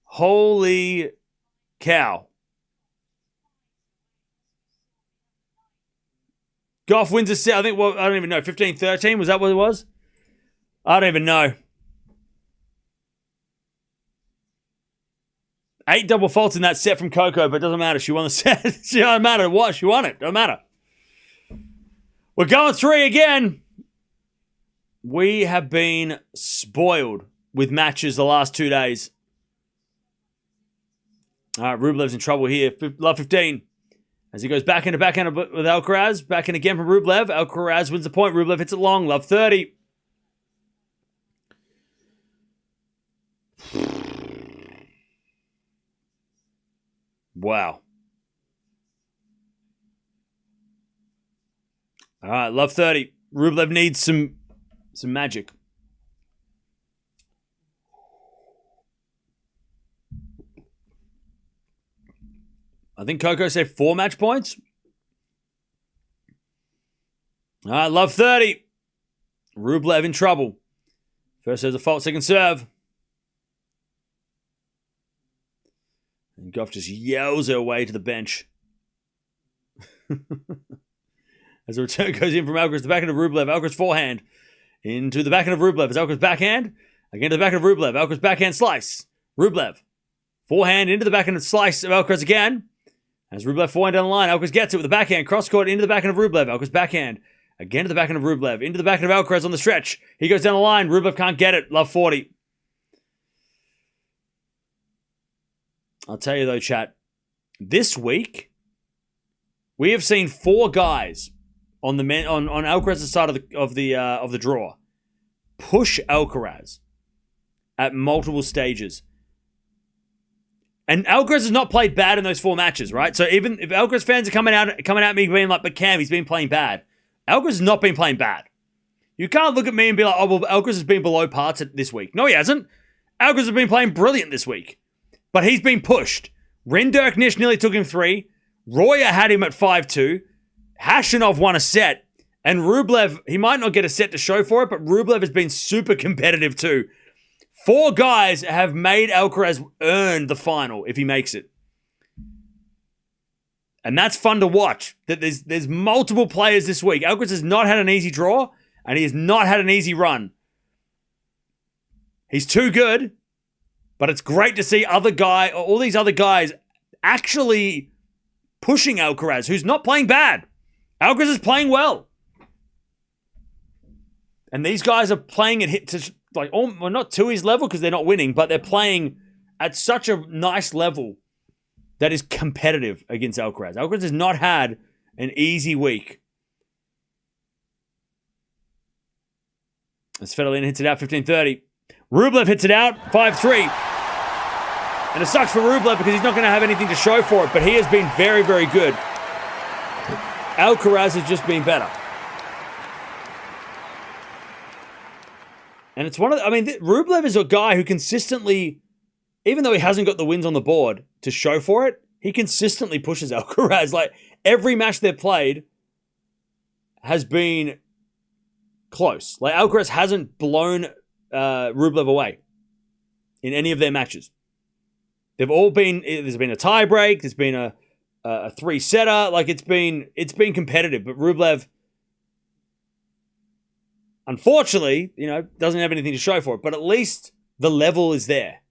Holy cow. Gauff wins a set. I think, well, I don't even know. 15-13? Was that what it was? I don't even know. 8 double faults in that set from Coco, but it doesn't matter. She won the set. It doesn't matter what. She won it. Doesn't matter. We're going three again. We have been spoiled with matches the last 2 days. All right, Rublev's in trouble here. Love 15. As he goes back into backhand with Alcaraz. Back in again from Rublev. Alcaraz wins the point. Rublev hits it long. Love 30. Wow. All right, love 30. Rublev needs some magic. I think Coco said 4 match points. All right, love 30. Rublev in trouble. First serve's a fault, second serve. And Gauff just yells her way to the bench. As the return goes in from Alcaraz to the backhand of Rublev. Alcaraz forehand into the backhand of Rublev. As Alcaraz backhand. Again to the backhand of Rublev. Alcaraz backhand slice. Rublev. Forehand into the backhand slice of Alcaraz again. As Rublev forehand down the line. Alcaraz gets it with the backhand. Cross court into the backhand of Rublev. Alcaraz backhand. Again to the backhand of Rublev. Into the backhand of Alcaraz on the stretch. He goes down the line. Rublev can't get it. Love 40. I'll tell you though, chat. This week, we have seen 4 guys on Alcaraz's side of the draw push Alcaraz at multiple stages. And Alcaraz has not played bad in those 4 matches, right? So even if Alcaraz fans are coming at me being like, but Cam, he's been playing bad. Alcaraz has not been playing bad. You can't look at me and be like, oh, well, Alcaraz has been below parts this week. No, he hasn't. Alcaraz has been playing brilliant this week. But he's been pushed. Rinderknecht nearly took him 3. Royer had him at 5-2. Hashanov won a set. And Rublev, he might not get a set to show for it, but Rublev has been super competitive too. 4 guys have made Alcaraz earn the final if he makes it. And that's fun to watch. That there's multiple players this week. Alcaraz has not had an easy draw, and he has not had an easy run. He's too good, but it's great to see all these other guys actually pushing Alcaraz, who's not playing bad. Alcaraz is playing well. And these guys are playing at not to his level because they're not winning, but they're playing at such a nice level that is competitive against Alcaraz. Alcaraz has not had an easy week. As Svitolina hits it out 15-30. Rublev hits it out 5-3. And it sucks for Rublev because he's not going to have anything to show for it, but he has been very, very good. Alcaraz has just been better. And it's Rublev is a guy who consistently, even though he hasn't got the wins on the board to show for it, he consistently pushes Alcaraz. Like, every match they've played has been close. Like, Alcaraz hasn't blown Rublev away in any of their matches. They've all been. There's been a tie break. There's been a three-setter. Like it's been competitive. But Rublev, unfortunately, doesn't have anything to show for it. But at least the level is there.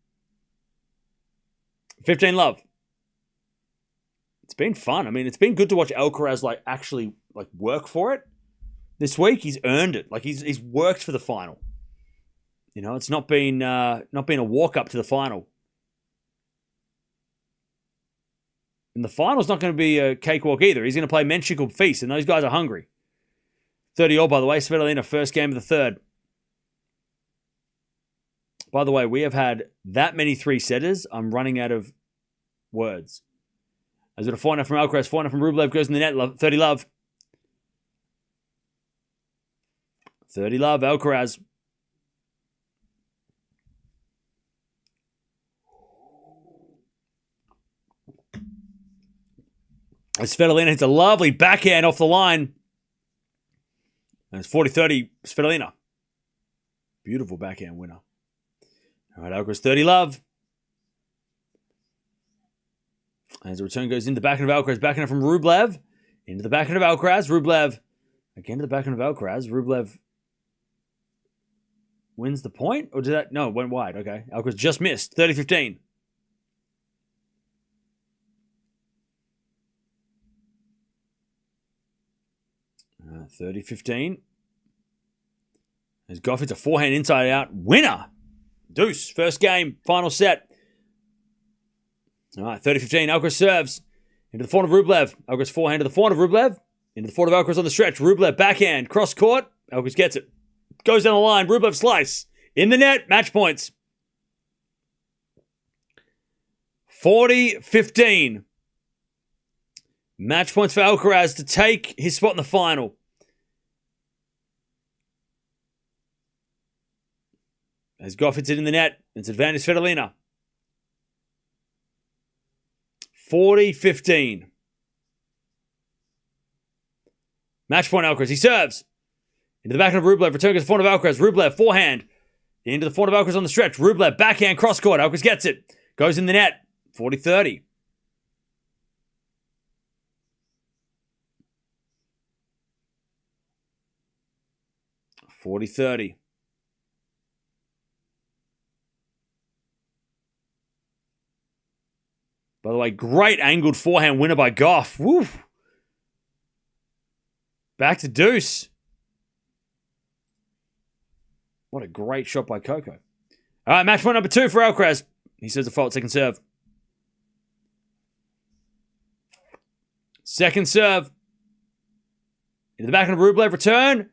15 love. It's been fun. I mean, it's been good to watch Alcaraz actually work for it. This week he's earned it. Like he's worked for the final. It's not been a walk up to the final. And the final's not going to be a cakewalk either. He's going to play Menchik or Feast, and those guys are hungry. 30-all, by the way. Svitolina, first game of the third. By the way, we have had that many three-setters. I'm running out of words. As it a 4-0 from Alcaraz, 4-0 from Rublev goes in the net. 30 love. 30 love, Alcaraz. As Svitolina hits a lovely backhand off the line. And it's 40-30, Svitolina. Beautiful backhand winner. All right, Alcaraz, 30 love. As the return goes into the backhand of Alcaraz, backhand from Rublev. Into the backhand of Alcaraz. Rublev, again to the backhand of Alcaraz. Rublev wins the point? Or did that? No, went wide. Okay. Alcaraz just missed. 30-15. Uh, 30-15. As Gauff hits a forehand inside out. Winner. Deuce. First game. Final set. All right. 30-15. Alcaraz serves. Into the forehand of Rublev. Alcaraz forehand to the forehand of Rublev. Into the forehand of Alcaraz on the stretch. Rublev backhand. Cross court. Alcaraz gets it. Goes down the line. Rublev slice. In the net. Match points. 40-15. Match points for Alcaraz to take his spot in the final. As Gauff hits it in the net. It's advantage Svitolina. 40-15. Match point Alcaraz. He serves. Into the backhand of Rublev. Return goes to the forehand of Alcaraz. Rublev forehand. Into the forehand of Alcaraz on the stretch. Rublev backhand cross court. Alcaraz gets it. Goes in the net. 40-30. By the way, great angled forehand winner by Gauff. Woo. Back to deuce. What a great shot by Coco. All right, match point number 2 for Alcaraz. He says a fault, second serve. Second serve. Into the backhand of Rublev. Return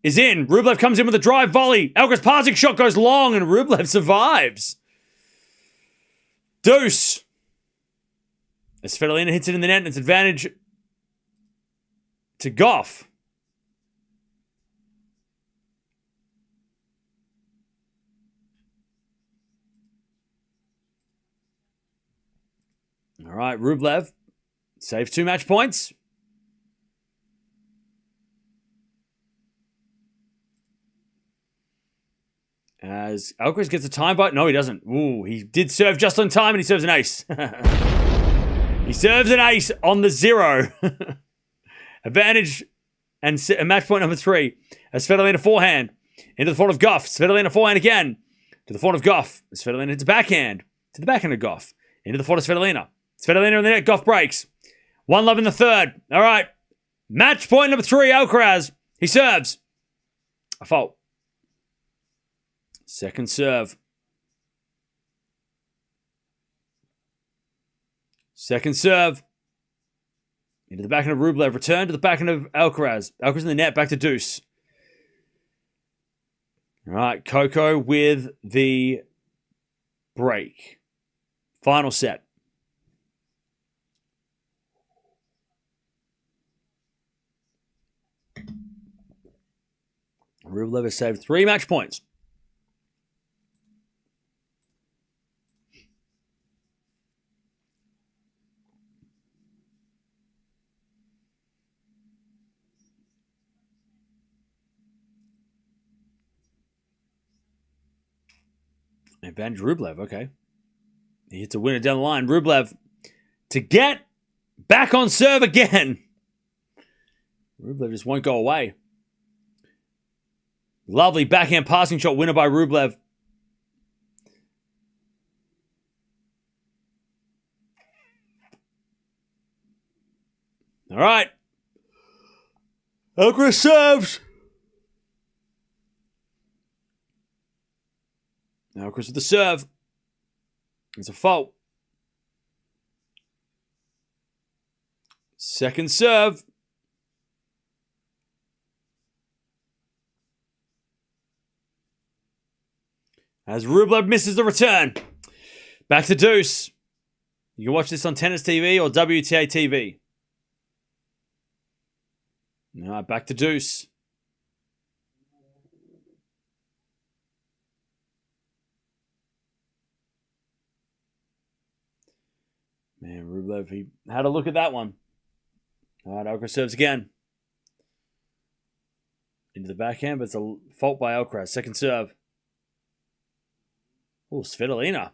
is in. Rublev comes in with a drive volley. Alcaraz passing shot goes long and Rublev survives. Deuce. As Svitolina hits it in the net, and it's advantage to Gauff. All right, Rublev saves 2 match points. As Alcaraz gets a time bite. No, he doesn't. Ooh, he did serve just on time, and he serves an ace. He serves an ace on the 0. Advantage and match point number 3. As Svitolina forehand. Into the forehand of Gauff. Svitolina forehand again. To the forehand of Gauff. Svitolina hits a backhand. To the backhand of Gauff. Into the forehand of Svitolina. Svitolina in the net. Gauff breaks. 1 love in the third. All right. Match point number 3. Alcaraz. He serves. A fault. Second serve. Second serve. Into the backhand of Rublev. Return to the backhand of Alcaraz. Alcaraz in the net. Back to deuce. All right. Coco with the break. Final set. Rublev has saved 3 match points. Advantage Rublev, okay. He hits a winner down the line. Rublev to get back on serve again. Rublev just won't go away. Lovely backhand passing shot winner by Rublev. All right. Alcaraz serves. Alcaraz with the serve. It's a fault. Second serve. As Rublev misses the return. Back to deuce. You can watch this on Tennis TV or WTA TV. All right, back to deuce. Man, Rublev, he had a look at that one. All right, Alcaraz serves again. Into the backhand, but it's a fault by Alcaraz. Second serve. Oh, Svitolina.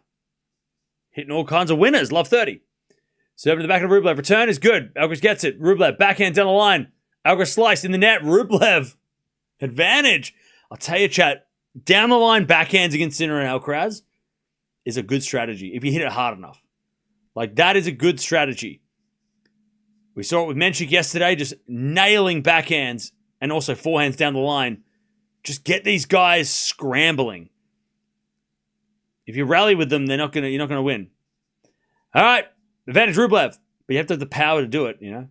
Hitting all kinds of winners. Love 30. Serve to the back of Rublev. Return is good. Alcaraz gets it. Rublev, backhand down the line. Alcaraz sliced in the net. Rublev. Advantage. I'll tell you, chat. Down the line backhands against Sinner and Alcaraz is a good strategy if you hit it hard enough. Like, that is a good strategy. We saw it with Menchik yesterday, just nailing backhands and also forehands down the line. Just get these guys scrambling. If you rally with them, you're not gonna win. All right, advantage Rublev, but you have to have the power to do it. You know,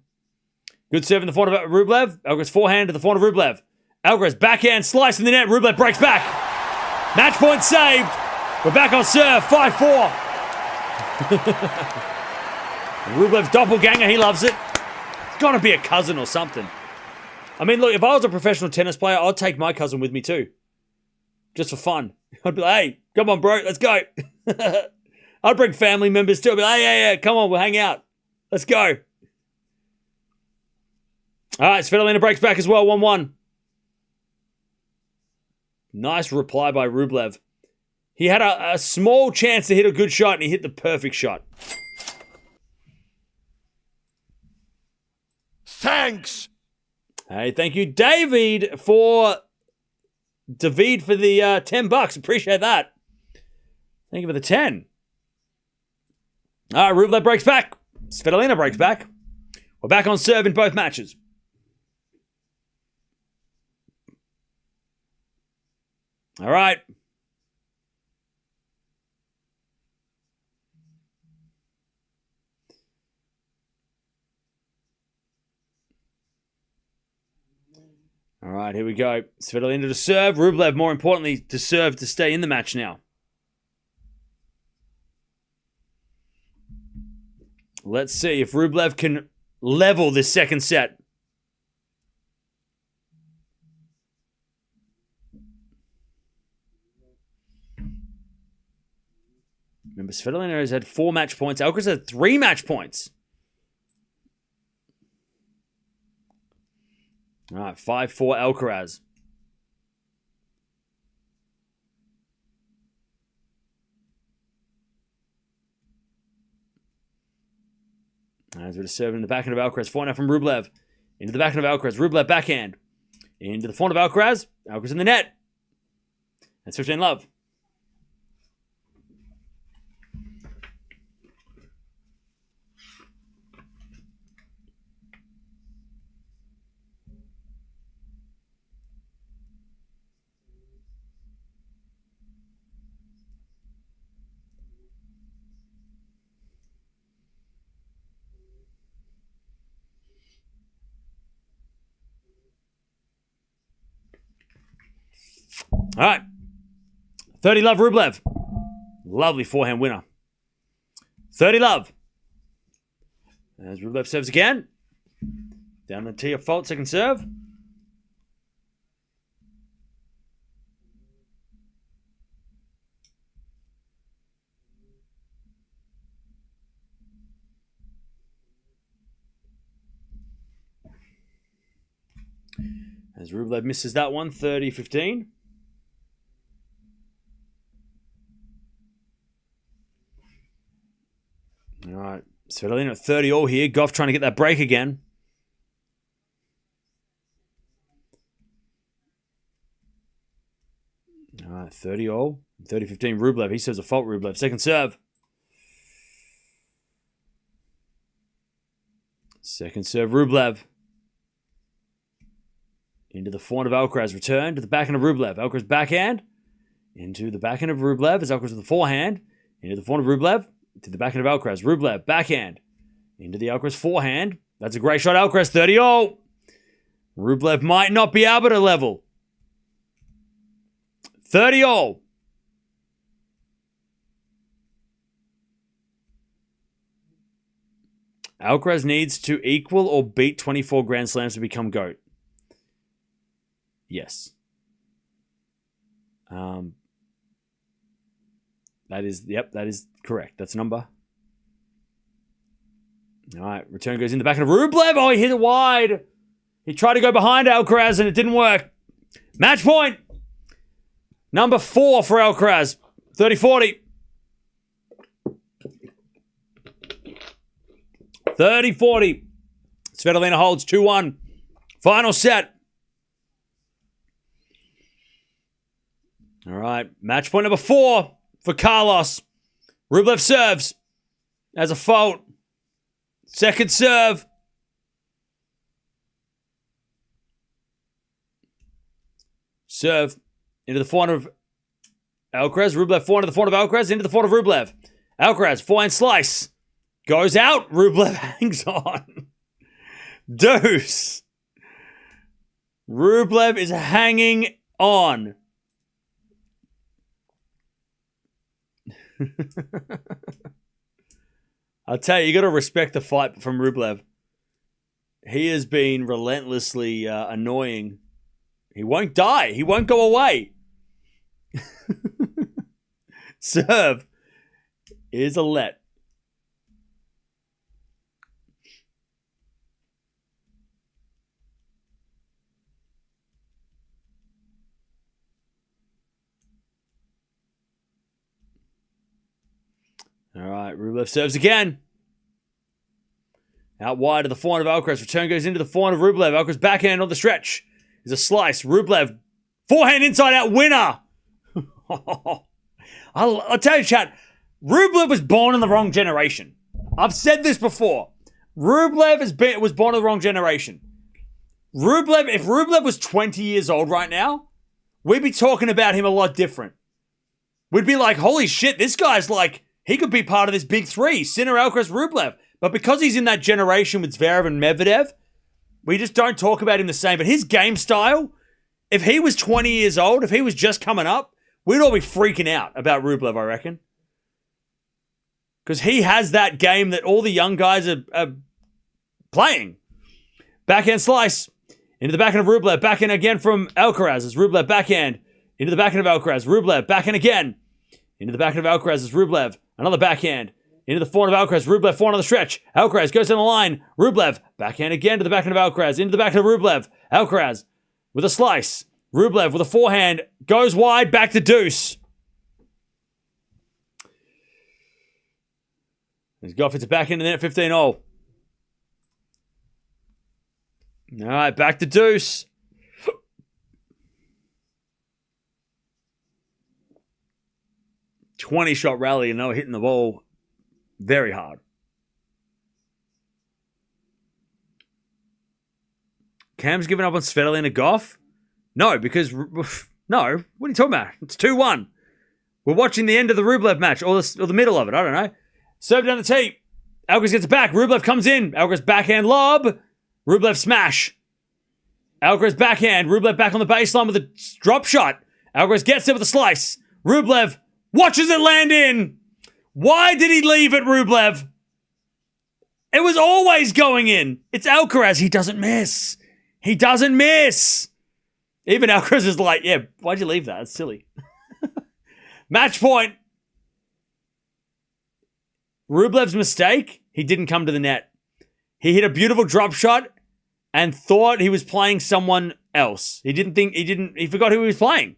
good serve in the front of Rublev. Alcaraz forehand to the front of Rublev. Alcaraz backhand slice in the net. Rublev breaks back. Match point saved. We're back on serve. 5-4. Rublev's doppelganger. He loves it. It's got to be a cousin or something. I mean, look, if I was a professional tennis player, I'd take my cousin with me too, just for fun. I'd be like, hey, come on, bro, let's go. I'd bring family members too. I'd be like, hey, come on, we'll hang out. Let's go. All right, Svitolina breaks back as well, 1-1. Nice reply by Rublev. He had a small chance to hit a good shot, and he hit the perfect shot. Thanks. Hey, thank you, David, for the $10. Appreciate that. Thank you for the 10. All right, Rublev breaks back. Svitolina breaks back. We're back on serve in both matches. All right. All right, here we go. Svitolina to serve. Rublev, more importantly, to serve to stay in the match now. Let's see if Rublev can level this second set. Remember, Svitolina has had 4 match points. Alcaraz had 3 match points. All right, 5-4 Alcaraz. As we're just serving in the backhand of Alcaraz. 4-0 from Rublev. Into the backhand of Alcaraz. Rublev backhand. Into the front of Alcaraz. Alcaraz in the net. That's 15 love. All right. 30 love Rublev. Lovely forehand winner. 30 love. As Rublev serves again. Down the tee of fault, second serve. As Rublev misses that one, 30-15. Svitolina at 30 all here. Gauff trying to get that break again. All right, 30 all. 30-15 Rublev. He serves a fault, Rublev. Second serve. Second serve, Rublev. Into the forehand of Alcaraz. Return to the backhand of Rublev. Alcaraz backhand. Into the backhand of Rublev as Alcaraz with the forehand. Into the forehand of Rublev. To the backhand of Alcaraz. Rublev backhand. Into the Alcaraz forehand. That's a great shot, Alcaraz. 30 all. Rublev might not be able to level. 30 all. Alcaraz needs to equal or beat 24 Grand Slams to become GOAT. Yes. That is correct. That's a number. All right, return goes in the back of Rublev. Oh, he hit it wide. He tried to go behind Alcaraz and it didn't work. Match point. Number 4 for Alcaraz. 30-40. 30-40. Svitolina holds 2-1. Final set. All right. Match point number 4 for Carlos. Rublev serves as a fault. Second serve. Serve into the forehand of Alcaraz. Rublev forehand to the forehand of Alcaraz. Into the forehand of Rublev. Alcaraz forehand slice. Goes out. Rublev hangs on. Deuce. Rublev is hanging on. I'll tell you got to respect the fight from Rublev. He has been relentlessly annoying. He won't die. He won't go away. Serve is a let. All right, Rublev serves again. Out wide to the forehand of Alcaraz. Return goes into the forehand of Rublev. Alcaraz backhand on the stretch. Is a slice. Rublev, forehand inside out winner. I'll tell you, chat, Rublev was born in the wrong generation. I've said this before. Rublev was born in the wrong generation. If Rublev was 20 years old right now, we'd be talking about him a lot different. We'd be like, holy shit, this guy's like, he could be part of this big three, Sinner, Alcaraz, Rublev. But because he's in that generation with Zverev and Medvedev, we just don't talk about him the same. But his game style, if he was 20 years old, if he was just coming up, we'd all be freaking out about Rublev, I reckon. Because he has that game that all the young guys are playing. Backhand slice. Into the backhand of Rublev. Backhand again from Alcaraz as Rublev backhand. Into the backhand of Alcaraz. Rublev backhand again. Into the backhand of Alcaraz as Rublev. Another backhand. Into the forehand of Alcaraz. Rublev forehand on the stretch. Alcaraz goes down the line. Rublev backhand again to the backhand of Alcaraz. Into the backhand of Rublev. Alcaraz with a slice. Rublev with a forehand. Goes wide. Back to deuce. As Gauff hits it back into the net. 15-0. All right. Back to deuce. $20-shot rally and they were hitting the ball very hard. Cam's giving up on Svitolina Gauff? No, because... No, what are you talking about? It's 2-1. We're watching the end of the Rublev match, or the middle of it, I don't know. Serve down the tee. Alcaraz gets it back. Rublev comes in. Alcaraz backhand lob. Rublev smash. Alcaraz backhand. Rublev back on the baseline with a drop shot. Alcaraz gets it with a slice. Rublev watches it land in. Why did he leave it, Rublev? It was always going in. It's Alcaraz. He doesn't miss. He doesn't miss. Even Alcaraz is like, yeah, why'd you leave that? It's silly. Match point. Rublev's mistake, he didn't come to the net. He hit a beautiful drop shot and thought he was playing someone else. He forgot who he was playing.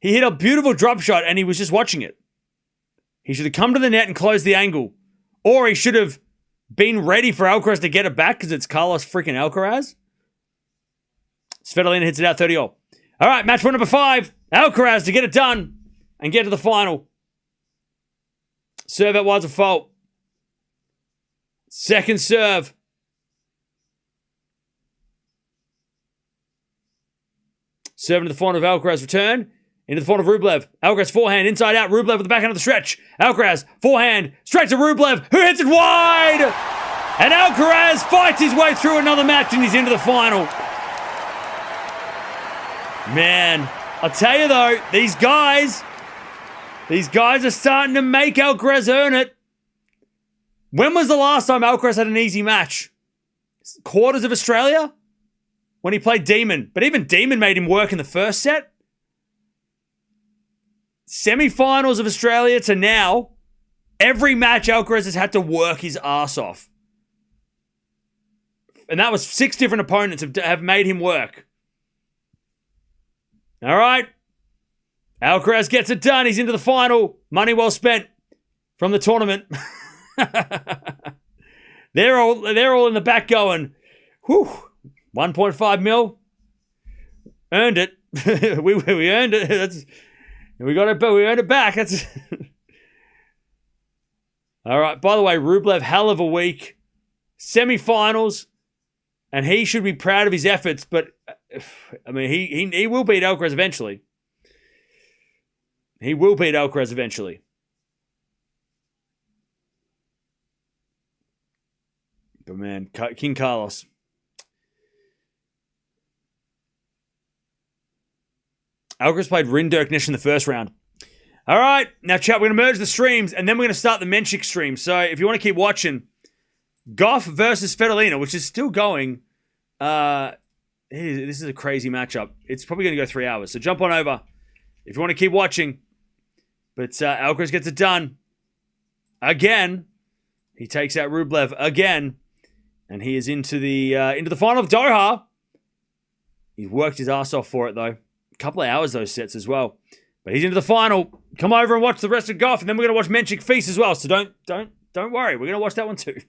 He hit a beautiful drop shot and he was just watching it. He should have come to the net and closed the angle. Or he should have been ready for Alcaraz to get it back because it's Carlos freaking Alcaraz. Svitolina hits it out 30-all. All right, match point number 5. Alcaraz to get it done and get to the final. Serve out wide's a fault. Second serve. Serving to the forehand of Alcaraz, return. Into the forehand of Rublev. Alcaraz forehand, inside out. Rublev with the backhand of the stretch. Alcaraz, forehand, straight to Rublev, who hits it wide! And Alcaraz fights his way through another match and he's into the final. Man, I'll tell you though, these guys are starting to make Alcaraz earn it. When was the last time Alcaraz had an easy match? Quarters of Australia? When he played Demon. But even Demon made him work in the first set. Semi-finals of Australia to now, every match Alcaraz has had to work his ass off. And that was 6 different opponents have made him work. All right. Alcaraz gets it done. He's into the final. Money well spent from the tournament. They're all in the back going, whew, 1.5 mil. Earned it. we earned it. We earned it back. That's all right. By the way, Rublev, hell of a week. Semi-finals. And he should be proud of his efforts, but I mean, he will beat Alcaraz eventually. He will beat Alcaraz eventually. But man, King Carlos. Alcaraz played Rinderknecht in the first round. All right, now chat, we're going to merge the streams, and then we're going to start the Menchik stream. So if you want to keep watching, Gauff versus Svitolina, which is still going. This is a crazy matchup. It's probably going to go 3 hours. So jump on over if you want to keep watching. But Alcaraz gets it done. Again. He takes out Rublev again. And he is into the final of Doha. He's worked his ass off for it, though. A couple of hours, those sets as well. But he's into the final. Come over and watch the rest of Gauff. And then we're going to watch Menchik Feast as well. So don't worry. We're going to watch that one too.